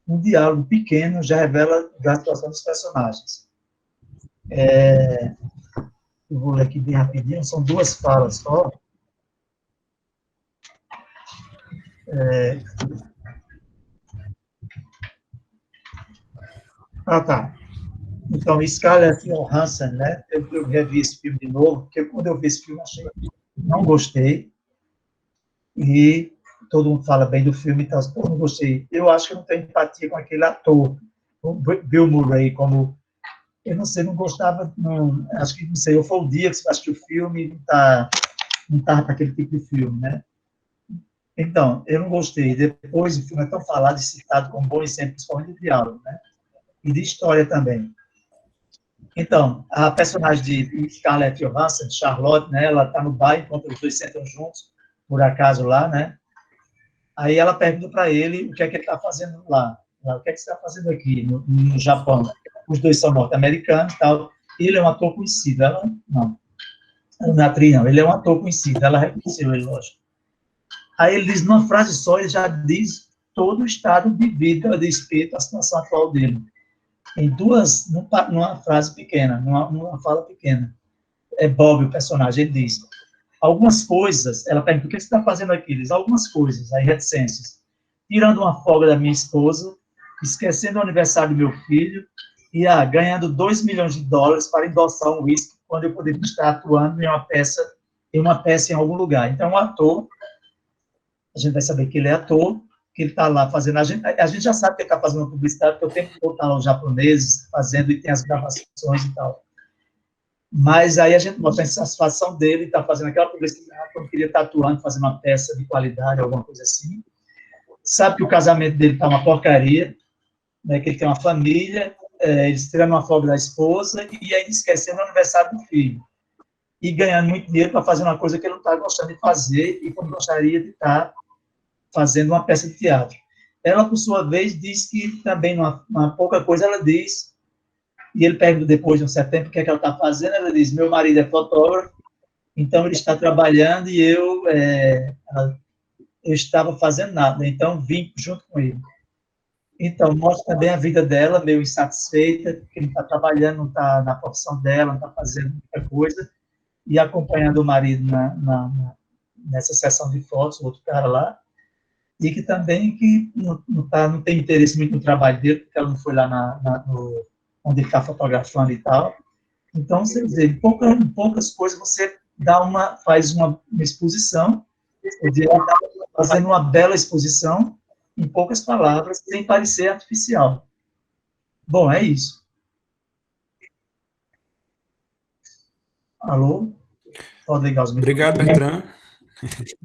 Um diálogo pequeno já revela a situação dos personagens. Eu vou ler aqui bem rapidinho, são 2 falas só. Tá. Então, Scarlett Johansson, né? Eu revi esse filme de novo, porque quando eu vi esse filme, não gostei. E todo mundo fala bem do filme, então, não gostei. Eu acho que eu não tenho empatia com aquele ator, o Bill Murray, como... Eu não sei, não gostava, não, acho que, não sei, eu foi o dia que você assistiu o filme, não estava para aquele tipo de filme, né? Então, eu não gostei. Depois, o filme é tão falado e citado como bom exemplo, principalmente de diálogo, né? E de história também. Então, a personagem de Scarlett Johansson, Charlotte, né, ela está no bar, enquanto os dois sentam juntos, por acaso lá, né? Aí ela pergunta para ele o que é que ele está fazendo lá. O que é que você está fazendo aqui, no Japão? Os dois são norte-americanos e tal. Ele é um ator conhecido, ela não. Não é atriz, não. Ele é um ator conhecido, ela reconheceu ele, lógico. Aí ele diz, numa frase só, ele já diz todo o estado de vida, de espírito, a situação atual dele. Numa frase pequena, numa fala pequena. É Bob, o personagem, ele diz: algumas coisas, ela pergunta, o que você está fazendo aqui? Ele diz: algumas coisas, aí reticências. Tirando uma folga da minha esposa, esquecendo o aniversário do meu filho, e ganhando $2 milhões para endossar um uísque, quando eu poderia estar atuando em uma peça em algum lugar. Então, um ator, a gente vai saber que ele é ator, que ele está lá fazendo, a gente já sabe que ele está fazendo publicidade, porque o tempo todo está lá os japoneses fazendo, e tem as gravações e tal. Mas aí a gente mostra a insatisfação dele, está fazendo aquela publicidade, quando queria estar atuando, fazendo uma peça de qualidade, alguma coisa assim. Sabe que o casamento dele está uma porcaria, né, que ele tem uma família, eles tirando uma folga da esposa, e aí esquecendo o aniversário do filho. E ganhando muito dinheiro para fazer uma coisa que ele não está gostando de fazer, e como gostaria de estar fazendo uma peça de teatro. Ela, por sua vez, diz que também, numa pouca coisa, ela diz, e ele pergunta depois de um certo tempo o que é que ela está fazendo, ela diz: meu marido é fotógrafo, então ele está trabalhando e eu estava fazendo nada, então vim junto com ele. Então, mostra também a vida dela, meio insatisfeita, porque ele está trabalhando, não está na profissão dela, não está fazendo muita coisa, e acompanhando o marido nessa sessão de fotos, o outro cara lá, e que também não tem interesse muito no trabalho dele, porque ela não foi lá onde ele está fotografando e tal. Então, você vê, em poucas coisas você faz uma exposição, ele está fazendo uma bela exposição, em poucas palavras, sem parecer artificial. Bom, é isso. Alô? Pode ligar os microfones. Obrigado, Bertrand.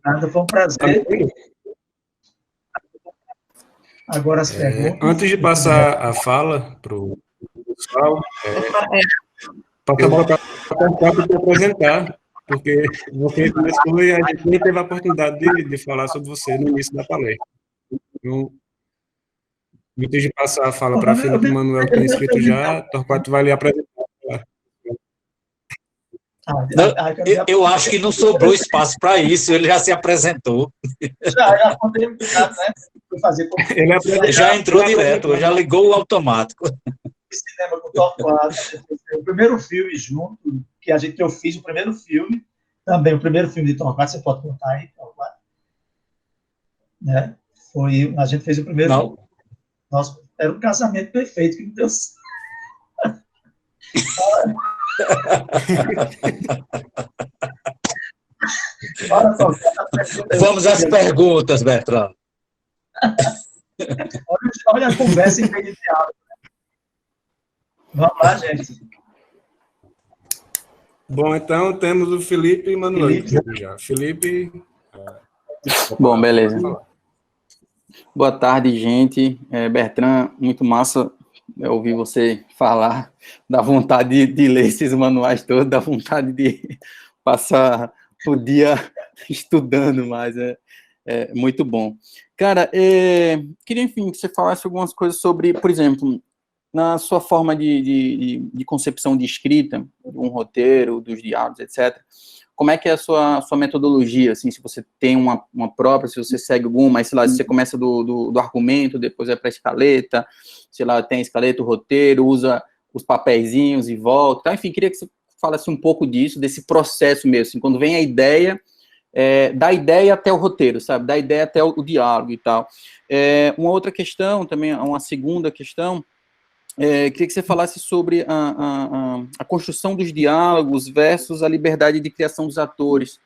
Nada, foi um prazer. Agora as perguntas. Antes de passar a fala para o pessoal, passar a bola para apresentar, porque você começou e a gente nem teve a oportunidade de falar sobre você no início da palestra. Então, antes de passar a fala para Felipe Manuel, que está inscrito já, Torquato vai lhe apresentar. Eu acho que não sobrou espaço para isso, ele já se apresentou. Já contei um bocado, né? Já entrou direto, já ligou o automático. Cinema com o Torquato, o primeiro filme junto, que eu fiz o primeiro filme, também o primeiro filme de Torquato, você pode contar aí, Torquato? Né? A gente fez o primeiro filme. Nossa, era um casamento perfeito, que não deu certo. Vamos às perguntas, Bertrand. Olha a conversa em meio de diálogo. Vamos lá, gente. Bom, então temos o Felipe e Manuel. Felipe. Bom, beleza. Boa tarde, gente. Bertrand, muito massa ouvir você falar, da vontade de ler esses manuais todos, da vontade de passar o dia estudando mais. É muito bom. Cara, queria, enfim, que você falasse algumas coisas sobre, por exemplo, na sua forma de concepção de escrita, de um roteiro, dos diálogos, etc., como é que é a sua metodologia, assim, se você tem uma própria, se você segue alguma, mas, sei lá, se você começa do argumento, depois vai para a escaleta, sei lá, tem a escaleta, o roteiro, usa os papeizinhos e volta, então, enfim, queria que você falasse um pouco disso, desse processo mesmo, assim, quando vem a ideia, da ideia até o roteiro, sabe, da ideia até o diálogo e tal. Uma outra questão, também, uma segunda questão, queria que você falasse sobre a construção dos diálogos versus a liberdade de criação dos atores.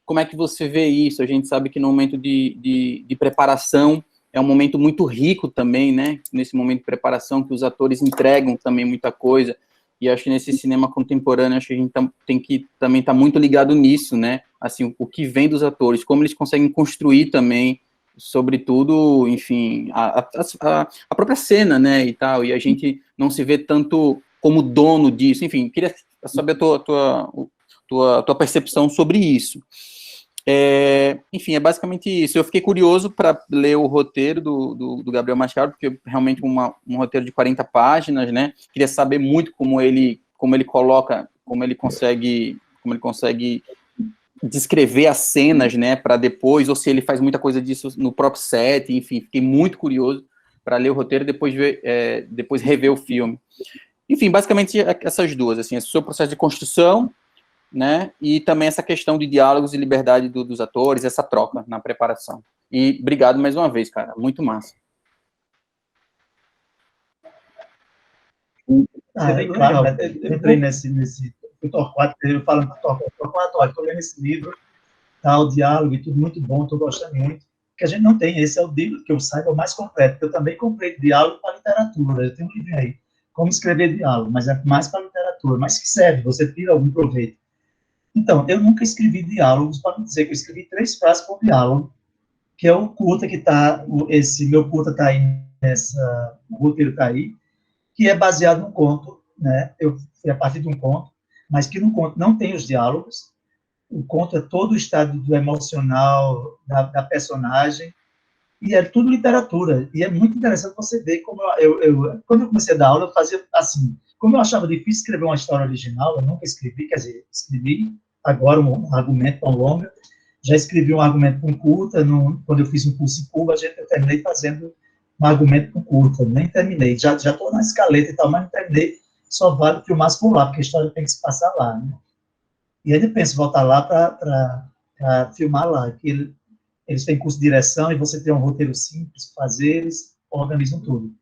Como é que você vê isso? A gente sabe que no momento de preparação é um momento muito rico também, né? Nesse momento de preparação, que os atores entregam também muita coisa. E acho que nesse cinema contemporâneo, acho que a gente tem que também estar muito ligado nisso, né? Assim, o que vem dos atores, como eles conseguem construir também, sobretudo, enfim, a própria cena, né, e tal, e a gente não se vê tanto como dono disso, enfim, queria saber a tua percepção sobre isso. Enfim, é basicamente isso. Eu fiquei curioso para ler o roteiro do Gabriel Mascaro, porque realmente um roteiro de 40 páginas, né, queria saber muito como ele coloca, como ele consegue descrever as cenas, né, para depois, ou se ele faz muita coisa disso no próprio set, enfim, fiquei muito curioso para ler o roteiro e depois, depois rever o filme. Enfim, basicamente essas duas, assim, esse seu processo de construção, né, e também essa questão de diálogos e liberdade dos atores, essa troca na preparação. E obrigado mais uma vez, cara, muito massa. Claro, eu entrei nesse Torquato, eu falando do Torquato, estou lendo esse livro, tá, o diálogo e tudo muito bom, estou gostando muito, que a gente não tem, esse é o livro que eu saiba mais completo, porque eu também comprei diálogo para literatura, eu tenho um livro aí, como escrever diálogo, mas é mais para literatura, mas que serve, você tira algum proveito. Então, eu nunca escrevi diálogos, para não dizer que eu escrevi 3 frases por diálogo, que é o curta que está, esse meu curta está aí, o roteiro está aí, que é baseado num conto, né, eu fui a partir de um conto, mas que no conto não tem os diálogos, o conto é todo o estado do emocional da personagem, e é tudo literatura, e é muito interessante você ver como quando eu comecei a dar aula, eu fazia assim, como eu achava difícil escrever uma história original, eu nunca escrevi, quer dizer, escrevi agora um argumento tão longo, já escrevi um argumento com curta, quando eu fiz um curso em Cuba, eu terminei fazendo um argumento com curta, nem terminei, já estou na escaleta e tal, mas não terminei, só vale filmar por lá, porque a história tem que se passar lá, né? E aí eu penso voltar lá para filmar lá, que eles têm curso de direção e você tem um roteiro simples, fazer, eles organizam tudo.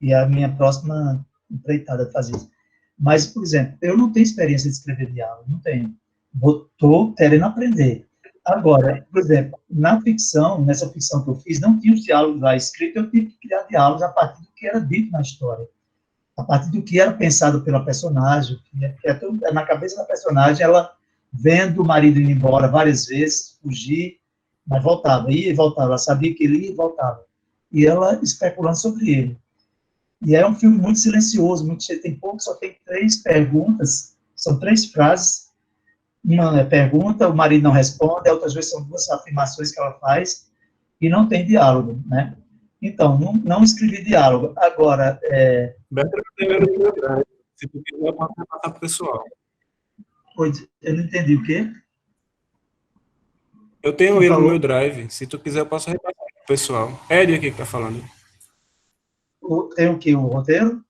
E é a minha próxima empreitada de fazer isso. Mas, por exemplo, eu não tenho experiência de escrever diálogo, não tenho. Estou querendo aprender. Agora, por exemplo, nessa ficção que eu fiz, não tinha os diálogos lá escritos, eu tive que criar diálogos a partir do que era dito na história, a partir do que era pensado pela personagem, na cabeça da personagem, ela vendo o marido ir embora várias vezes, fugir, mas voltava, ia e voltava, ela sabia que ele ia e voltava, e ela especulando sobre ele. E é um filme muito silencioso, tem pouco, só tem 3 perguntas, são 3 frases, uma é pergunta, o marido não responde, outras vezes são 2 afirmações que ela faz, e não tem diálogo, né? Então, não escrevi diálogo. Agora, se tu quiser, eu posso passar para o pessoal. Eu não entendi o quê? Eu tenho ele no meu drive. Se tu quiser, eu posso repassar para o pessoal. É ele aqui que está falando. Tem o quê? O roteiro?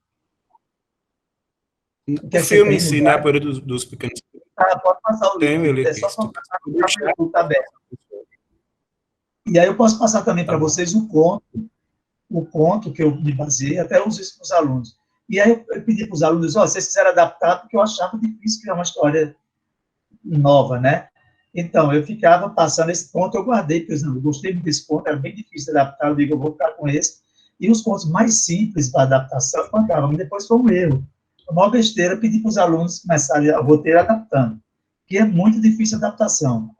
O filme em si, né? A poeira dos pequenos. Pode passar o link. Tenho ele aqui. É só passar o tá aberto. E aí eu posso passar também para vocês o conto que eu me baseei, até uso isso para os alunos. E aí eu pedi para os alunos, se vocês quiserem adaptar, porque eu achava difícil criar uma história nova, né? Então, eu ficava passando esse conto, eu guardei, porque eu gostei muito desse conto, era bem difícil de adaptar, eu digo, eu vou ficar com esse. E os contos mais simples para adaptação, eu mancava, mas depois foi um erro. A maior besteira, pedi para os alunos começarem a roteiro adaptando, que é muito difícil a adaptação,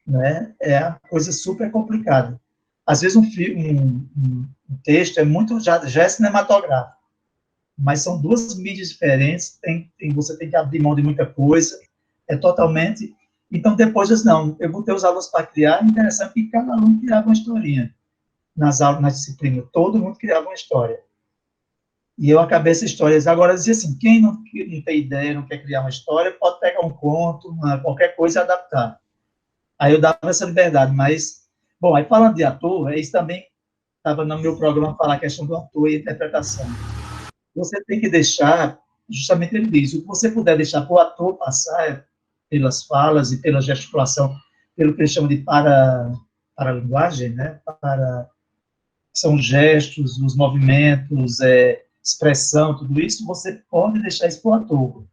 né? É uma coisa super complicada. Às vezes um texto é muito, já é cinematográfico, mas são 2 mídias diferentes, você tem que abrir mão de muita coisa, é totalmente... Então, depois, eu vou ter os alunos para criar, é interessante que cada aluno criava uma historinha. Nas aulas, na disciplina, todo mundo criava uma história. E eu acabei essa história. Agora, eu dizia assim, quem não tem ideia, não quer criar uma história, pode pegar um conto, qualquer coisa e adaptar. Aí eu dava essa liberdade, mas... Bom, aí falando de ator, isso também estava no meu programa falar a questão do ator e interpretação. Você tem que deixar, justamente ele diz, o que você puder deixar para o ator passar pelas falas e pela gesticulação, pelo que eles chamam de paralinguagem, né? São gestos, os movimentos, expressão, tudo isso, você pode deixar isso para o ator,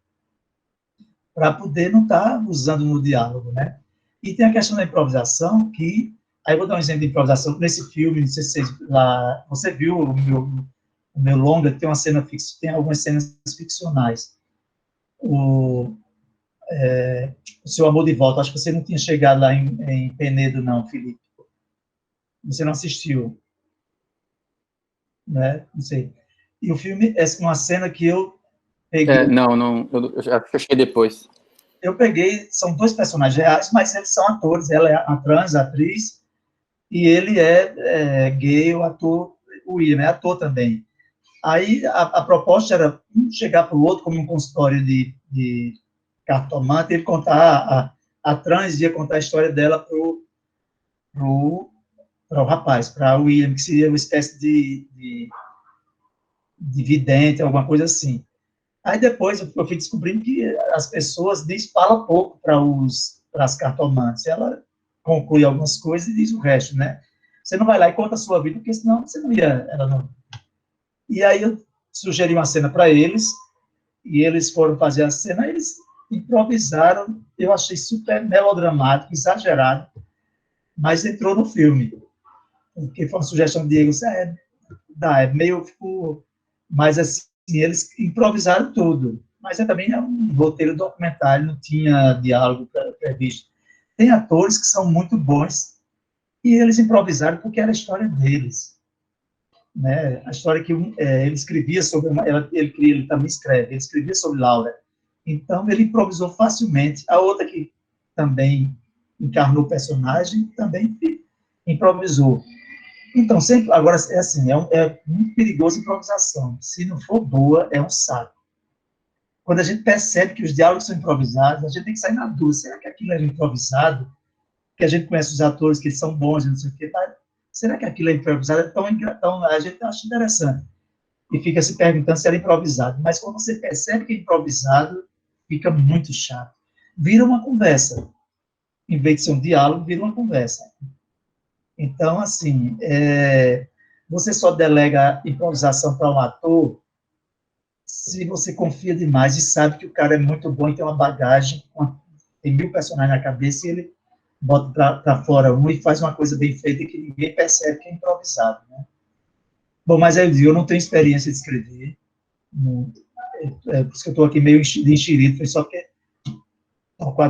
para poder não estar usando no diálogo, né? E tem a questão da improvisação, que, aí eu vou dar um exemplo de improvisação, nesse filme, não sei se você viu o meu longa, tem algumas cenas ficcionais. O Seu Amor de Volta, acho que você não tinha chegado lá em Penedo, não, Felipe. Você não assistiu, né? Não sei. E o filme é uma cena que eu peguei... eu já cheguei depois. Eu peguei, são 2 personagens reais, mas eles são atores, ela é a trans, a atriz, e ele é gay, o ator, o William é ator também. Aí a proposta era um chegar para o outro como um consultório de cartomante, ele contar a trans ia contar a história dela para o rapaz, para o William, que seria uma espécie de vidente, alguma coisa assim. Aí depois eu fui descobrindo que as pessoas falam pouco para as cartomantes. Ela conclui algumas coisas e diz o resto, né? Você não vai lá e conta a sua vida, porque senão você não ia... Ela não... E aí eu sugeri uma cena para eles, e eles foram fazer a cena, eles improvisaram, eu achei super melodramático, exagerado, mas entrou no filme. Porque foi uma sugestão de Diego, meio... Mas assim, eles improvisaram tudo. Mas também é um roteiro documentário, não tinha diálogo previsto. Tem atores que são muito bons, e eles improvisaram porque era a história deles. Né? A história que ele escrevia sobre... Ele também escreve, ele escrevia sobre Laura. Então, ele improvisou facilmente. A outra que também encarnou o personagem, também improvisou. Então, sempre, agora, é assim, é muito perigoso a improvisação. Se não for boa, é um saco. Quando a gente percebe que os diálogos são improvisados, a gente tem que sair na dúvida. Será que aquilo é improvisado? Porque a gente conhece os atores, que eles são bons, não sei o quê. Tá? Será que aquilo é improvisado? Então, a gente acha interessante. E fica se perguntando se era improvisado. Mas quando você percebe que é improvisado, fica muito chato. Vira uma conversa. Em vez de ser um diálogo, vira uma conversa. Então, assim, você só delega a improvisação para um ator se você confia demais e sabe que o cara é muito bom e tem uma bagagem, tem 1000 personagens na cabeça e ele bota para fora um e faz uma coisa bem feita que ninguém percebe que é improvisado, né? Bom, mas eu digo, eu não tenho experiência de escrever, por isso que eu estou aqui meio de enxerido, foi só porque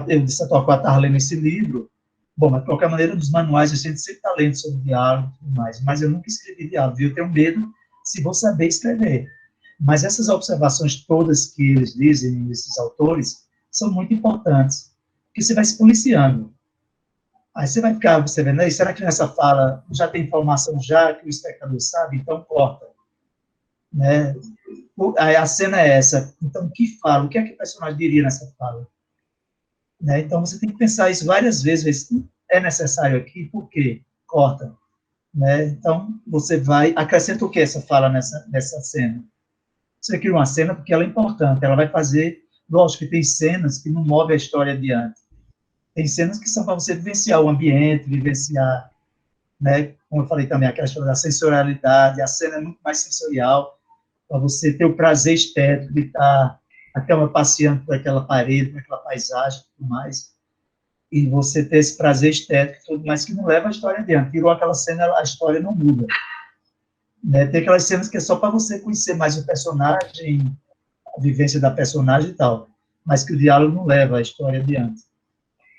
eu disse a Torquato estava lendo esse livro. Bom, mas de qualquer maneira, nos manuais a gente sempre está lendo sobre diálogo e tudo mais, mas eu nunca escrevi diálogo, eu tenho medo se vou saber escrever. Mas essas observações todas que eles dizem, esses autores, são muito importantes, porque você vai se policiando. Aí você vai ficar observando, aí, será que nessa fala já tem informação já que o espectador sabe? Então corta. Né? Aí a cena é essa, então o que fala? O que é que o personagem diria nessa fala? Né? Então, você tem que pensar isso várias vezes, é necessário aqui, por quê? Corta. Né? Então, você vai, acrescenta o que essa fala nessa cena? Você cria uma cena porque ela é importante, ela vai fazer, lógico que tem cenas que não movem a história adiante, tem cenas que são para você vivenciar o ambiente, vivenciar, né? Como eu falei também, aquela história da sensorialidade, a cena é muito mais sensorial, para você ter o prazer estético de estar a câmera passeando por aquela parede, por aquela paisagem e tudo mais, e você ter esse prazer estético e tudo mais, que não leva a história adiante. Tirou aquela cena, a história não muda. Né? Tem aquelas cenas que é só para você conhecer mais o personagem, a vivência da personagem e tal, mas que o diálogo não leva a história adiante.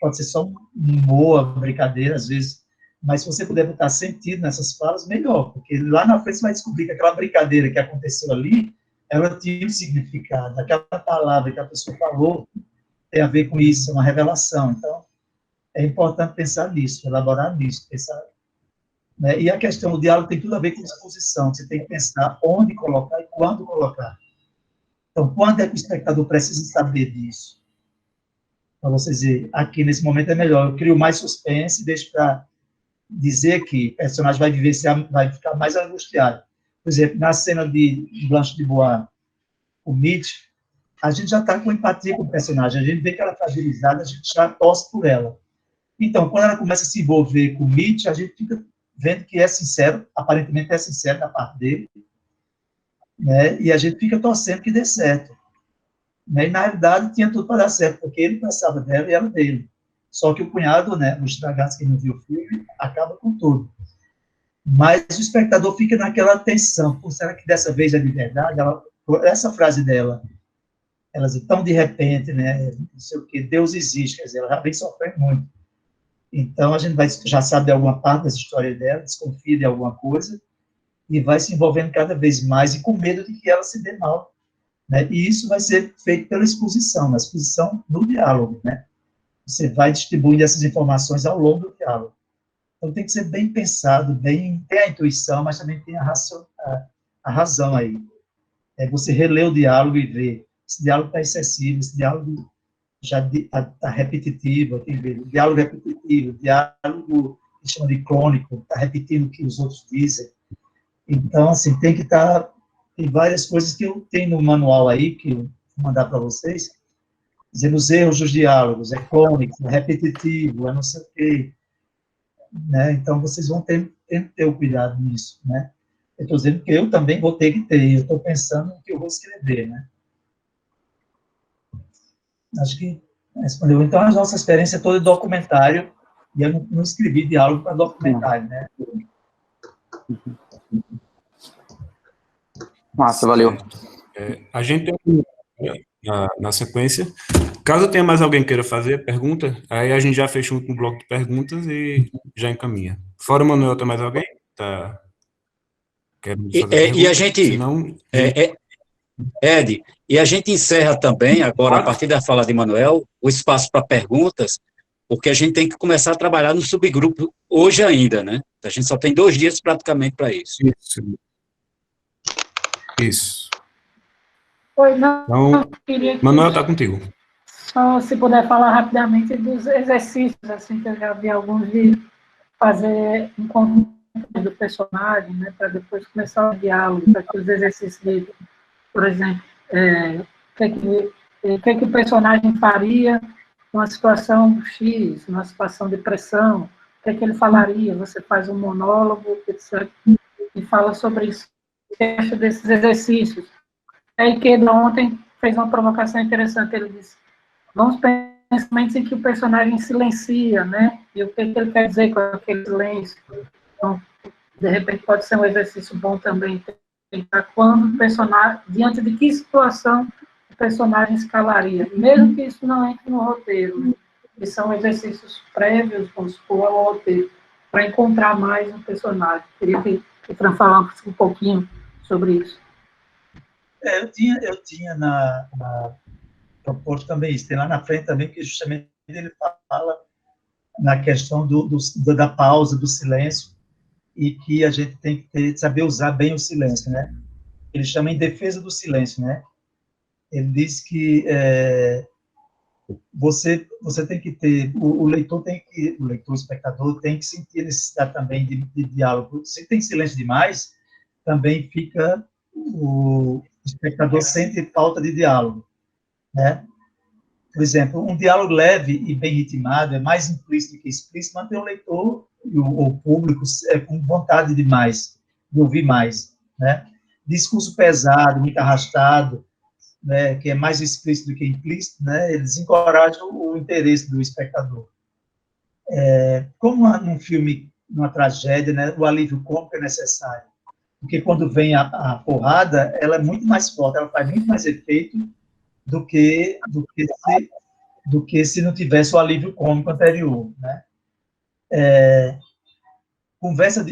Pode ser só um humor, uma brincadeira, às vezes, mas se você puder botar sentido nessas falas, melhor, porque lá na frente você vai descobrir que aquela brincadeira que aconteceu ali, ela tinha um significado, aquela palavra que a pessoa falou tem a ver com isso, é uma revelação. Então, é importante pensar nisso, elaborar nisso, pensar... Né? E a questão do diálogo tem tudo a ver com exposição, você tem que pensar onde colocar e quando colocar. Então, quando é que o espectador precisa saber disso? Para você dizer, aqui nesse momento é melhor, eu crio mais suspense e deixo para dizer que o personagem vai vivenciar, vai ficar mais angustiado. Por exemplo, na cena de Blanche de Bois, o Mitch, a gente já está com empatia com o personagem, a gente vê que ela é fragilizada, a gente já torce por ela. Então, quando ela começa a se envolver com o Mitch, a gente fica vendo que é sincero, aparentemente é sincero da parte dele, né? E a gente fica torcendo que dê certo. Né? E, na realidade, tinha tudo para dar certo, porque ele pensava dela e ela dele. Só que o cunhado, né, os estragados que não viu o filme, acaba com tudo. Mas o espectador fica naquela tensão. Pô, será que dessa vez é de verdade? Essa frase dela, ela diz, tão de repente, né, não sei o quê, Deus existe, quer dizer, ela já vem sofrendo muito. Então, a gente já sabe de alguma parte dessa história dela, desconfia de alguma coisa, e vai se envolvendo cada vez mais, e com medo de que ela se dê mal. Né? E isso vai ser feito pela exposição, na exposição no diálogo, né? Você vai distribuindo essas informações ao longo do diálogo. Então, tem que ser bem pensado, tem a intuição, mas também tem a razão aí. É você reler o diálogo e ver, esse diálogo está excessivo, esse diálogo já está repetitivo, tem diálogo repetitivo, diálogo que chama de crônico, está repetindo o que os outros dizem. Então, assim, tem que estar... Tem várias coisas que eu tenho no manual aí, que eu vou mandar para vocês, dizendo os erros dos diálogos, é crônico, é repetitivo, é não sei o quê, né? Então, vocês vão ter que ter o cuidado nisso, né? Eu estou dizendo que eu também vou ter que ter, eu estou pensando no que eu vou escrever, né? Acho que respondeu. Então, a nossa experiência é toda de documentário, e eu não escrevi diálogo para documentário, né? Massa, valeu. A gente tem na sequência. Caso tenha mais alguém queira fazer pergunta, aí a gente já fecha um bloco de perguntas e já encaminha. Fora o Manuel, tem mais alguém? Tá. Quero fazer pergunta? E a gente, Senão, Ed, e a gente encerra também, agora, a partir da fala de Manuel, o espaço para perguntas, porque a gente tem que começar a trabalhar no subgrupo hoje ainda, né? A gente só tem 2 dias praticamente para isso. Isso. Oi, não, Então, queria que, Manuel, está contigo. só se puder falar rapidamente dos exercícios, assim, que eu já vi alguns de fazer um conteúdo do personagem, né, para depois começar o diálogo, aqueles exercícios de, por exemplo, o que o personagem faria numa situação X, numa situação de pressão, o que ele falaria, você faz um monólogo, etc., e fala sobre isso, o que acha desses exercícios. Aí que ontem fez uma provocação interessante, ele disse, vamos pensar em que o personagem silencia, né, e o que ele quer dizer com aquele silêncio. Então, de repente, pode ser um exercício bom também, tentar quando o personagem, diante de que situação o personagem escalaria, mesmo que isso não entre no roteiro, né? Que são exercícios prévios, vamos supor, ao roteiro, para encontrar mais um personagem. Queria que o Fran falasse um pouquinho sobre isso. Eu tinha na proposto também isso, tem lá na frente também, que justamente ele fala na questão da pausa, do silêncio, e que a gente tem que saber usar bem o silêncio, né? Ele chama em defesa do silêncio, né? Ele diz que você tem que ter, o leitor, o espectador tem que sentir a necessidade também de diálogo. Se tem silêncio demais, também fica, o espectador sente falta de diálogo, né? Por exemplo, um diálogo leve e bem ritmado é mais implícito que explícito, mantém o leitor e o público com vontade de mais, de ouvir mais, né? Discurso pesado, muito arrastado, né, que é mais explícito do que implícito, né, ele desencoraja o interesse do espectador. Como num filme, numa tragédia, né, o alívio cômico é necessário, porque quando vem a porrada, ela é muito mais forte, ela faz muito mais efeito do que se não tivesse o alívio cômico anterior, né? Conversa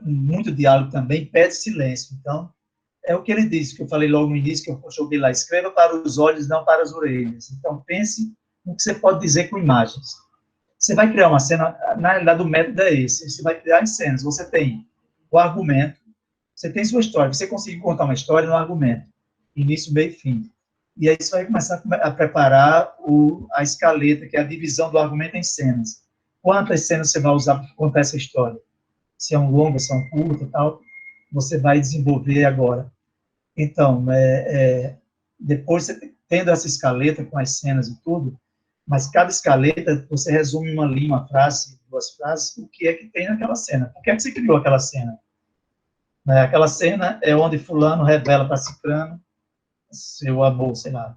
muito diálogo também pede silêncio. Então, é o que ele disse, que eu falei logo no início, que eu joguei lá, escreva para os olhos, não para as orelhas. Então, pense no que você pode dizer com imagens. Você vai criar uma cena, na realidade, o método é esse, você vai criar as cenas, você tem o argumento, você tem sua história, você consegue contar uma história no argumento, início, meio e fim. E aí você vai começar a preparar a escaleta, que é a divisão do argumento em cenas. Quantas cenas você vai usar para contar essa história? Se é um longo, se é um curto e tal, você vai desenvolver agora. Então, depois, você tendo essa escaleta com as cenas e tudo, mas cada escaleta, você resume uma linha, uma frase, 2 frases, o que é que tem naquela cena. Por que é que você criou aquela cena? Aquela cena é onde fulano revela para ciclano seu amor, sei lá.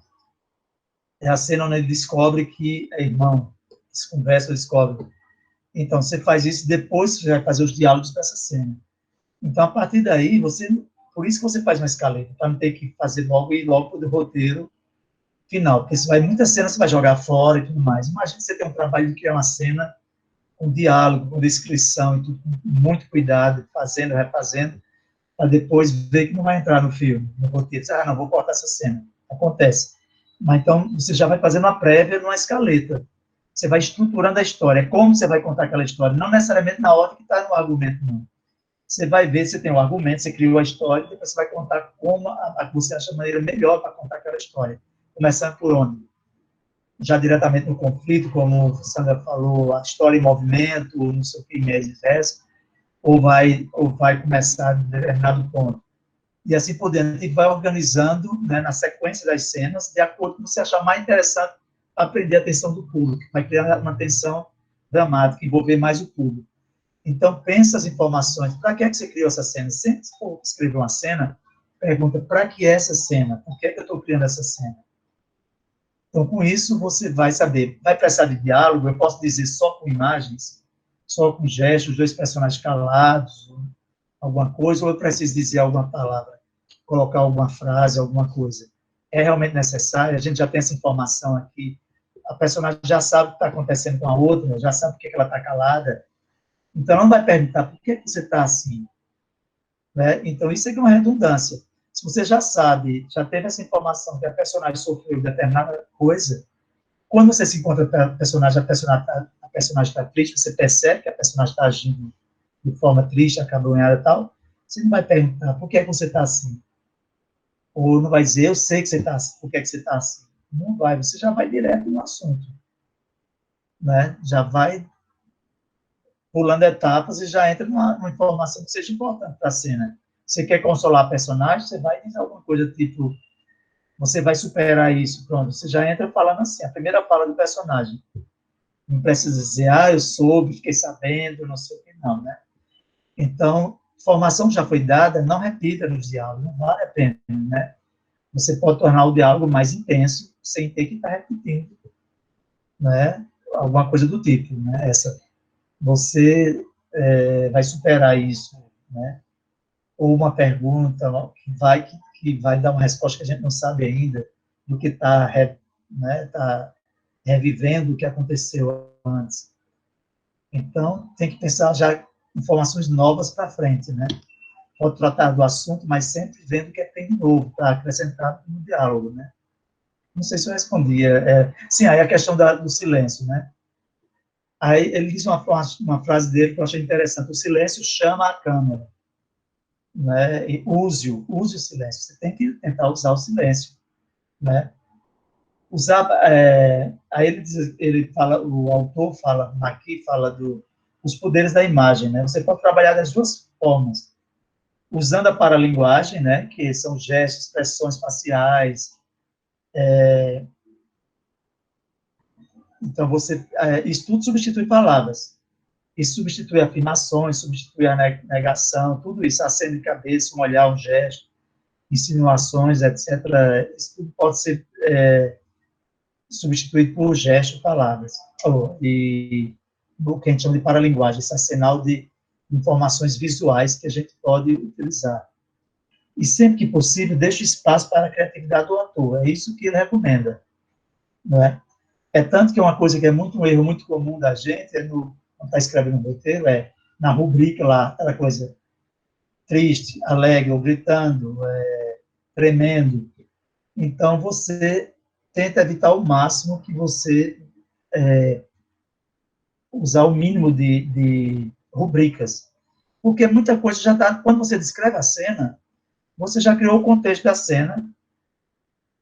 É a cena onde ele descobre que é irmão. Eles conversam, descobre. Então, você faz isso, depois você vai fazer os diálogos dessa cena. Então, a partir daí, por isso que você faz uma escaleta, para não ter que fazer logo e ir logo para o roteiro final, porque muitas cenas você vai jogar fora e tudo mais. Imagina você ter um trabalho de criar uma cena com diálogo, com descrição e tudo, com muito cuidado, fazendo, refazendo, para depois ver que não vai entrar no filme, no roteiro. Não, vou cortar essa cena. Acontece. Mas então, você já vai fazendo uma prévia numa escaleta. Você vai estruturando a história. Como você vai contar aquela história? Não necessariamente na ordem que está no argumento, não. Você vai ver, você tem um argumento, você criou a história, depois você vai contar como você acha a maneira melhor para contar aquela história. Começando por onde? já diretamente no conflito, como a Sandra falou, a história em movimento, não sei o que, em inverso, ou vai começar em determinado ponto. E assim por diante, e vai organizando, né, na sequência das cenas, de acordo com o que você achar mais interessante para prender a atenção do público, vai criar uma tensão dramática, envolver mais o público. Então, pensa as informações. Para que é que você criou essa cena? Sempre que for escrever uma cena, pergunta, para que é essa cena? Por que é que eu estou criando essa cena? Então, com isso, você vai saber. Vai precisar de diálogo, eu posso dizer só com imagens, só com gestos, 2 personagens calados, alguma coisa, ou eu preciso dizer alguma palavra, colocar alguma frase, alguma coisa. É realmente necessário, a gente já tem essa informação aqui, a personagem já sabe o que está acontecendo com a outra, já sabe por que ela está calada, então não vai perguntar por que você está assim. Né? Então, isso é uma redundância. Se você já sabe, já teve essa informação que a personagem sofreu determinada coisa, quando você se encontra com a personagem está triste, você percebe que a personagem está agindo de forma triste, acabrunhada e tal, você não vai perguntar por que é que você está assim. Ou não vai dizer, eu sei que você está assim, por que é que você está assim. Não vai, você já vai direto no assunto. Né? Já vai pulando etapas e já entra numa informação que seja importante para a cena. Você quer consolar a personagem, você vai dizer alguma coisa tipo, você vai superar isso, pronto. Você já entra falando assim, a primeira fala do personagem. Não precisa dizer, eu soube, fiquei sabendo, não sei o que, não, né? Então, informação que já foi dada, não repita nos diálogos, não vale a pena, né? Você pode tornar o diálogo mais intenso, sem ter que estar repetindo, né? Alguma coisa do tipo, né? Você vai superar isso, né? Ou uma pergunta que vai dar uma resposta que a gente não sabe ainda, do que está revivendo o que aconteceu antes. Então, tem que pensar já informações novas para frente, né? Pode tratar do assunto, mas sempre vendo o que tem de novo, para acrescentar no diálogo, né? Não sei se eu respondia. Sim, aí a questão do silêncio, né? Aí ele diz uma frase dele que eu achei interessante, o silêncio chama a câmera, né? E use o silêncio, você tem que tentar usar o silêncio, né? Aí ele fala, o autor fala, Maqui fala dos poderes da imagem, né? Você pode trabalhar das 2 formas, usando a paralinguagem, né? Que são gestos, expressões faciais, então isso tudo substitui palavras, e substitui afirmações, substitui a negação, tudo isso, aceno de cabeça, um olhar, um gesto, insinuações, etc. Isso tudo pode ser substituído por gestos, palavras, e o que a gente chama de paralinguagem, esse arsenal de informações visuais que a gente pode utilizar. E sempre que possível, deixe espaço para a criatividade do ator, é isso que ele recomenda, não é? É tanto que é uma coisa que é um erro muito comum da gente, quando está escrevendo um roteiro, na rubrica lá, aquela coisa triste, alegre, ou gritando, tremendo. Então, você tenta evitar ao máximo que você usar o mínimo de rubricas. Porque muita coisa já está... Quando você descreve a cena, você já criou o contexto da cena.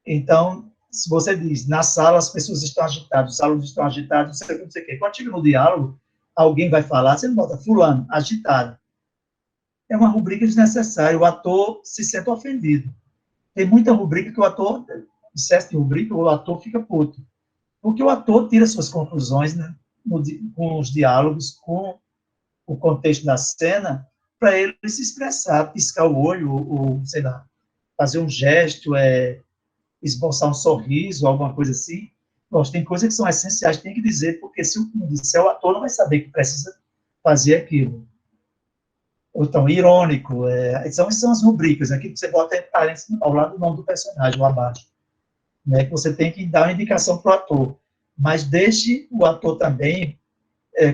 Então, se você diz, na sala as pessoas estão agitadas, os alunos estão agitados, não sei o quê. Quando chega no diálogo, alguém vai falar, você não bota fulano, agitado. É uma rubrica desnecessária, o ator se sente ofendido. Tem muita rubrica que o ator, excesso de rubrica, o ator fica puto. Porque o ator tira suas conclusões, né, com os diálogos, com o contexto da cena, para ele se expressar, piscar o olho, ou sei lá, fazer um gesto, esboçar um sorriso, alguma coisa assim. Nossa, tem coisas que são essenciais, tem que dizer, porque se o disser, o ator não vai saber que precisa fazer aquilo. Ou tão irônico, são as rubricas, aqui que você bota parênteses ao lado do nome do personagem, ou abaixo, né, que você tem que dar uma indicação para o ator, mas deixe o ator também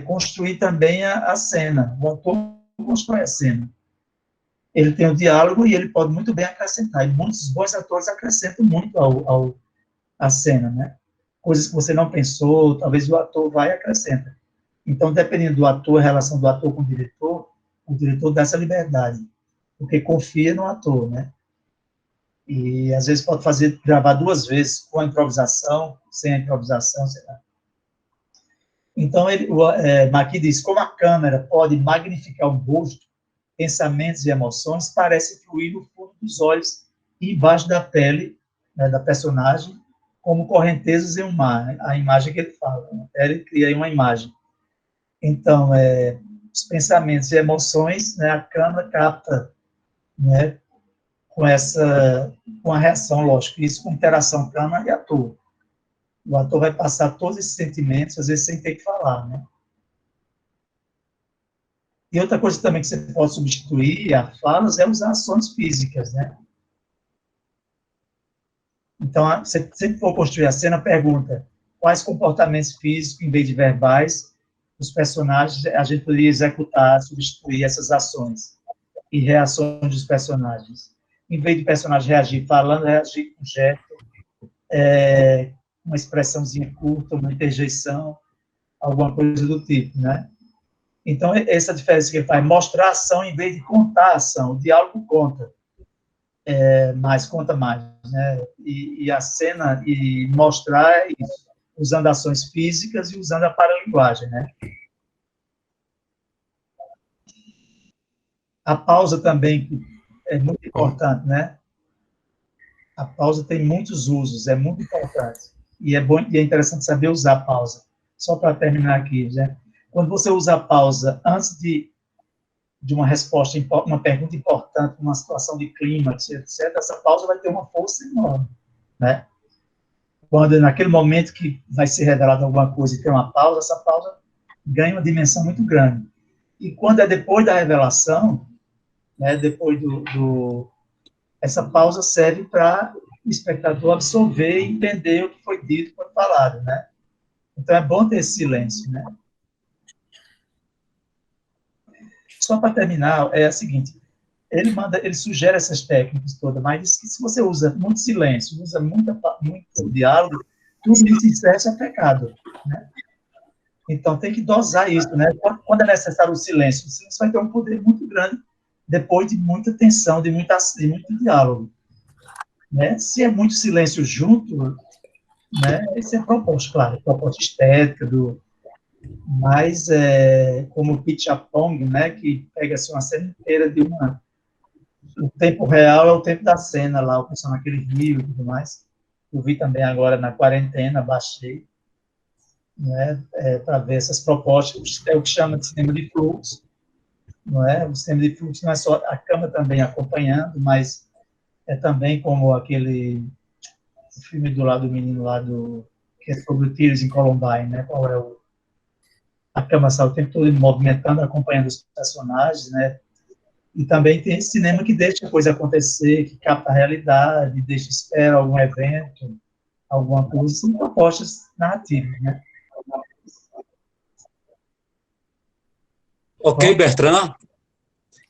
construir também a cena, o ator constrói a cena. Ele tem o diálogo e ele pode muito bem acrescentar, e muitos bons atores acrescentam muito à cena, né? Coisas que você não pensou, talvez o ator vai e acrescenta. Então, dependendo do ator, a relação do ator com o diretor dá essa liberdade, porque confia no ator, né? E, às vezes, pode gravar 2 vezes, com a improvisação, sem a improvisação, sei lá. Então, Maqui diz, como a câmera pode magnificar o rosto, pensamentos e emoções, parece fluir no fundo dos olhos e embaixo da pele, né, da personagem, como correntezas em um mar, né? A imagem que ele fala, né? Ele cria aí uma imagem. Então, os pensamentos e emoções, né, a câmera capta, né, com a reação, lógico, isso com interação câmera e ator. O ator vai passar todos esses sentimentos, às vezes sem ter que falar, né? E outra coisa também que você pode substituir a falas é usar ações físicas, né? Então, você sempre for construir a cena, pergunta quais comportamentos físicos, em vez de verbais, os personagens, a gente poderia executar, substituir essas ações e reações dos personagens. Em vez de o personagem reagir falando, reagir com gesto, uma expressãozinha curta, uma interjeição, alguma coisa do tipo, né? Então, essa diferença que ele faz, mostrar a ação em vez de contar a ação. O diálogo conta, conta mais, né? E a cena, e mostrar isso, usando ações físicas e usando a paralinguagem, né? A pausa também é muito importante, né? A pausa tem muitos usos, é muito importante. E é bom e é interessante saber usar a pausa. Só para terminar aqui, né? Quando você usa a pausa antes de uma resposta, uma pergunta importante, uma situação de clímax, etc., essa pausa vai ter uma força enorme, né? Quando, naquele momento que vai ser revelado alguma coisa e tem uma pausa, essa pausa ganha uma dimensão muito grande. E quando é depois da revelação, né, depois essa pausa serve para o espectador absorver e entender o que foi dito, foi falado, né? Então, é bom ter esse silêncio, né? Só para terminar, é o seguinte, ele sugere essas técnicas todas, mas diz que se você usa muito silêncio, usa muito diálogo, tudo isso em excesso é pecado, né? Então, tem que dosar isso, né? Quando é necessário o silêncio vai ter um poder muito grande depois de muita tensão, de muito diálogo, né? Se é muito silêncio junto, né? Isso é proposta, claro, proposta estética mas como o Pichapong, né? Que pega assim, uma cena inteira o tempo real é o tempo da cena lá, o pessoal naquele rio e tudo mais. Eu vi também agora na quarentena, baixei, né? Para ver essas propostas, é o que chama de cinema de fluxo, não é? O cinema de fluxo não é só a câmera também acompanhando, mas é também como aquele filme do menino lá que é sobre o tiros em Columbine, né? Qual é a câmera está o tempo todo movimentando, acompanhando os personagens, né? E também tem esse cinema que deixa a coisa acontecer, que capta a realidade, deixa espera algum evento, alguma coisa, são propostas narrativas, né? Ok, Bertrand?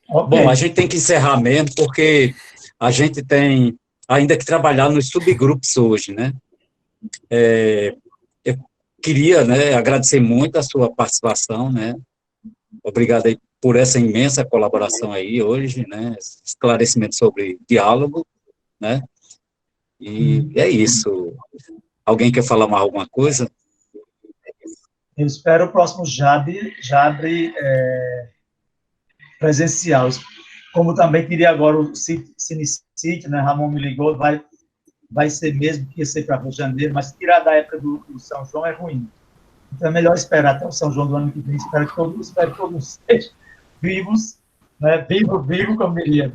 Okay. Bom, a gente tem que encerrar mesmo, porque a gente tem ainda que trabalhar nos subgrupos hoje, né? Eu queria, né, agradecer muito a sua participação, né? Obrigado aí por essa imensa colaboração aí hoje, né? Esclarecimento sobre diálogo, né? E é isso. Alguém quer falar mais alguma coisa? Eu espero o próximo Jabre presencial. Como também queria agora o CineCity, né? Ramon me ligou, vai ser mesmo, que ia ser para Rio de Janeiro, mas tirar da época do São João é ruim. Então é melhor esperar até o São João do ano que vem, espero que todos estejam vivos, né? Vivo, como diria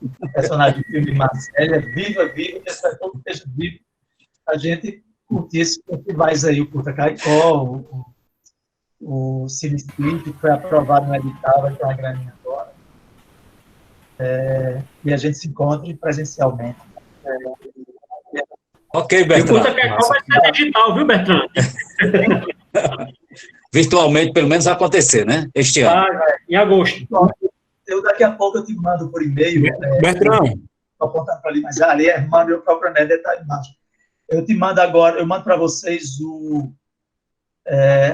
o personagem do filme Marcélia, viva, espero que todos estejam vivos, a gente curtir esse festivais aí, o Curta Caicó, o CineCity, que foi aprovado no edital, vai ter uma graninha agora. E a gente se encontre presencialmente. Ok, Bertrand. O Curta Caicó vai ser digital, viu, Bertrand? Virtualmente, pelo menos, acontecer, né? Este ano. Em agosto. Daqui a pouco eu te mando por e-mail. Bertrand. Estou apontando para ali, mas ali manda o próprio net, detalhe embaixo. Eu te mando agora, eu mando para vocês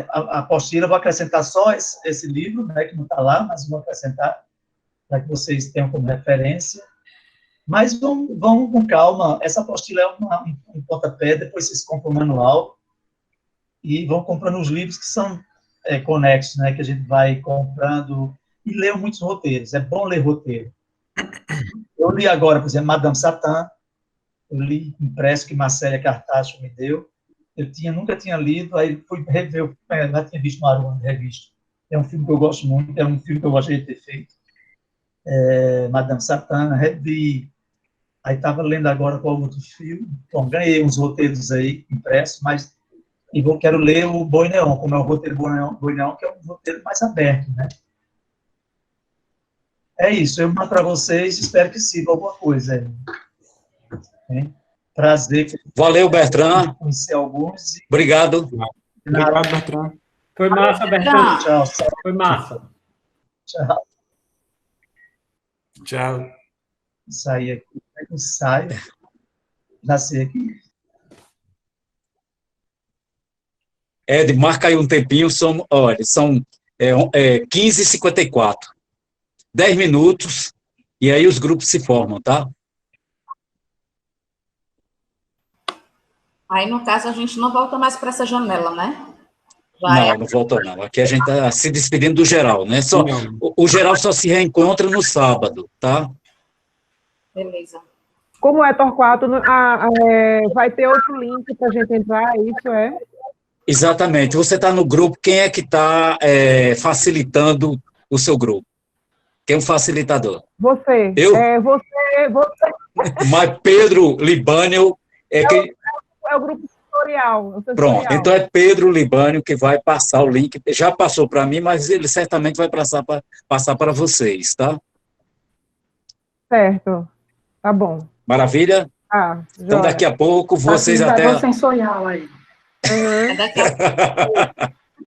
a apostila, vou acrescentar só esse livro, né, que não está lá, mas vou acrescentar para que vocês tenham como referência. Mas vão com calma. Essa apostila é um pontapé, depois vocês compram o manual e vão comprando os livros que são conexos, né? Que a gente vai comprando e lê muitos roteiros. É bom ler roteiro. Eu li agora, por exemplo, Madame Satã. Eu li impresso que Marcélia Cartacho me deu. Eu nunca tinha lido, aí fui rever, já tinha visto no Aruanda, revisto. É um filme que eu gosto muito, é um filme que eu gostaria de ter feito. Madame Satã, revi. Aí estava lendo agora qual outro filme. Bom, ganhei uns roteiros aí impressos, mas quero ler o Boi Neon, como é o roteiro Boi Neon, que é um roteiro mais aberto, né? É isso, eu mando para vocês, espero que sirva alguma coisa aí. Prazer. Valeu, Bertrand. Conhecer alguns. Obrigado. Obrigado, Bertrand. Foi massa, Bertrand. Tchau. Foi massa. Tchau. Tchau. Saí aqui. Eu saio. Nasci aqui. Ed, marca aí um tempinho, são 15h54. 10 minutos, e aí os grupos se formam, tá? Aí, no caso, a gente não volta mais para essa janela, né? Não volta não. Aqui a gente está se despedindo do geral, né? O geral só se reencontra no sábado, tá? Beleza. Como é, Torquato, vai ter outro link para a gente entrar, isso é? Exatamente. Você está no grupo, quem é que está facilitando o seu grupo? Quem é o facilitador? Você. Eu? Você. Mas Pedro Libânio é quem... É o grupo tutorial. Pronto, então é Pedro Libânio que vai passar o link. Já passou para mim, mas ele certamente vai passar para vocês, tá? Certo. Tá bom. Maravilha? Então, daqui a pouco, vocês tá até... sensorial aí. Daqui a pouco.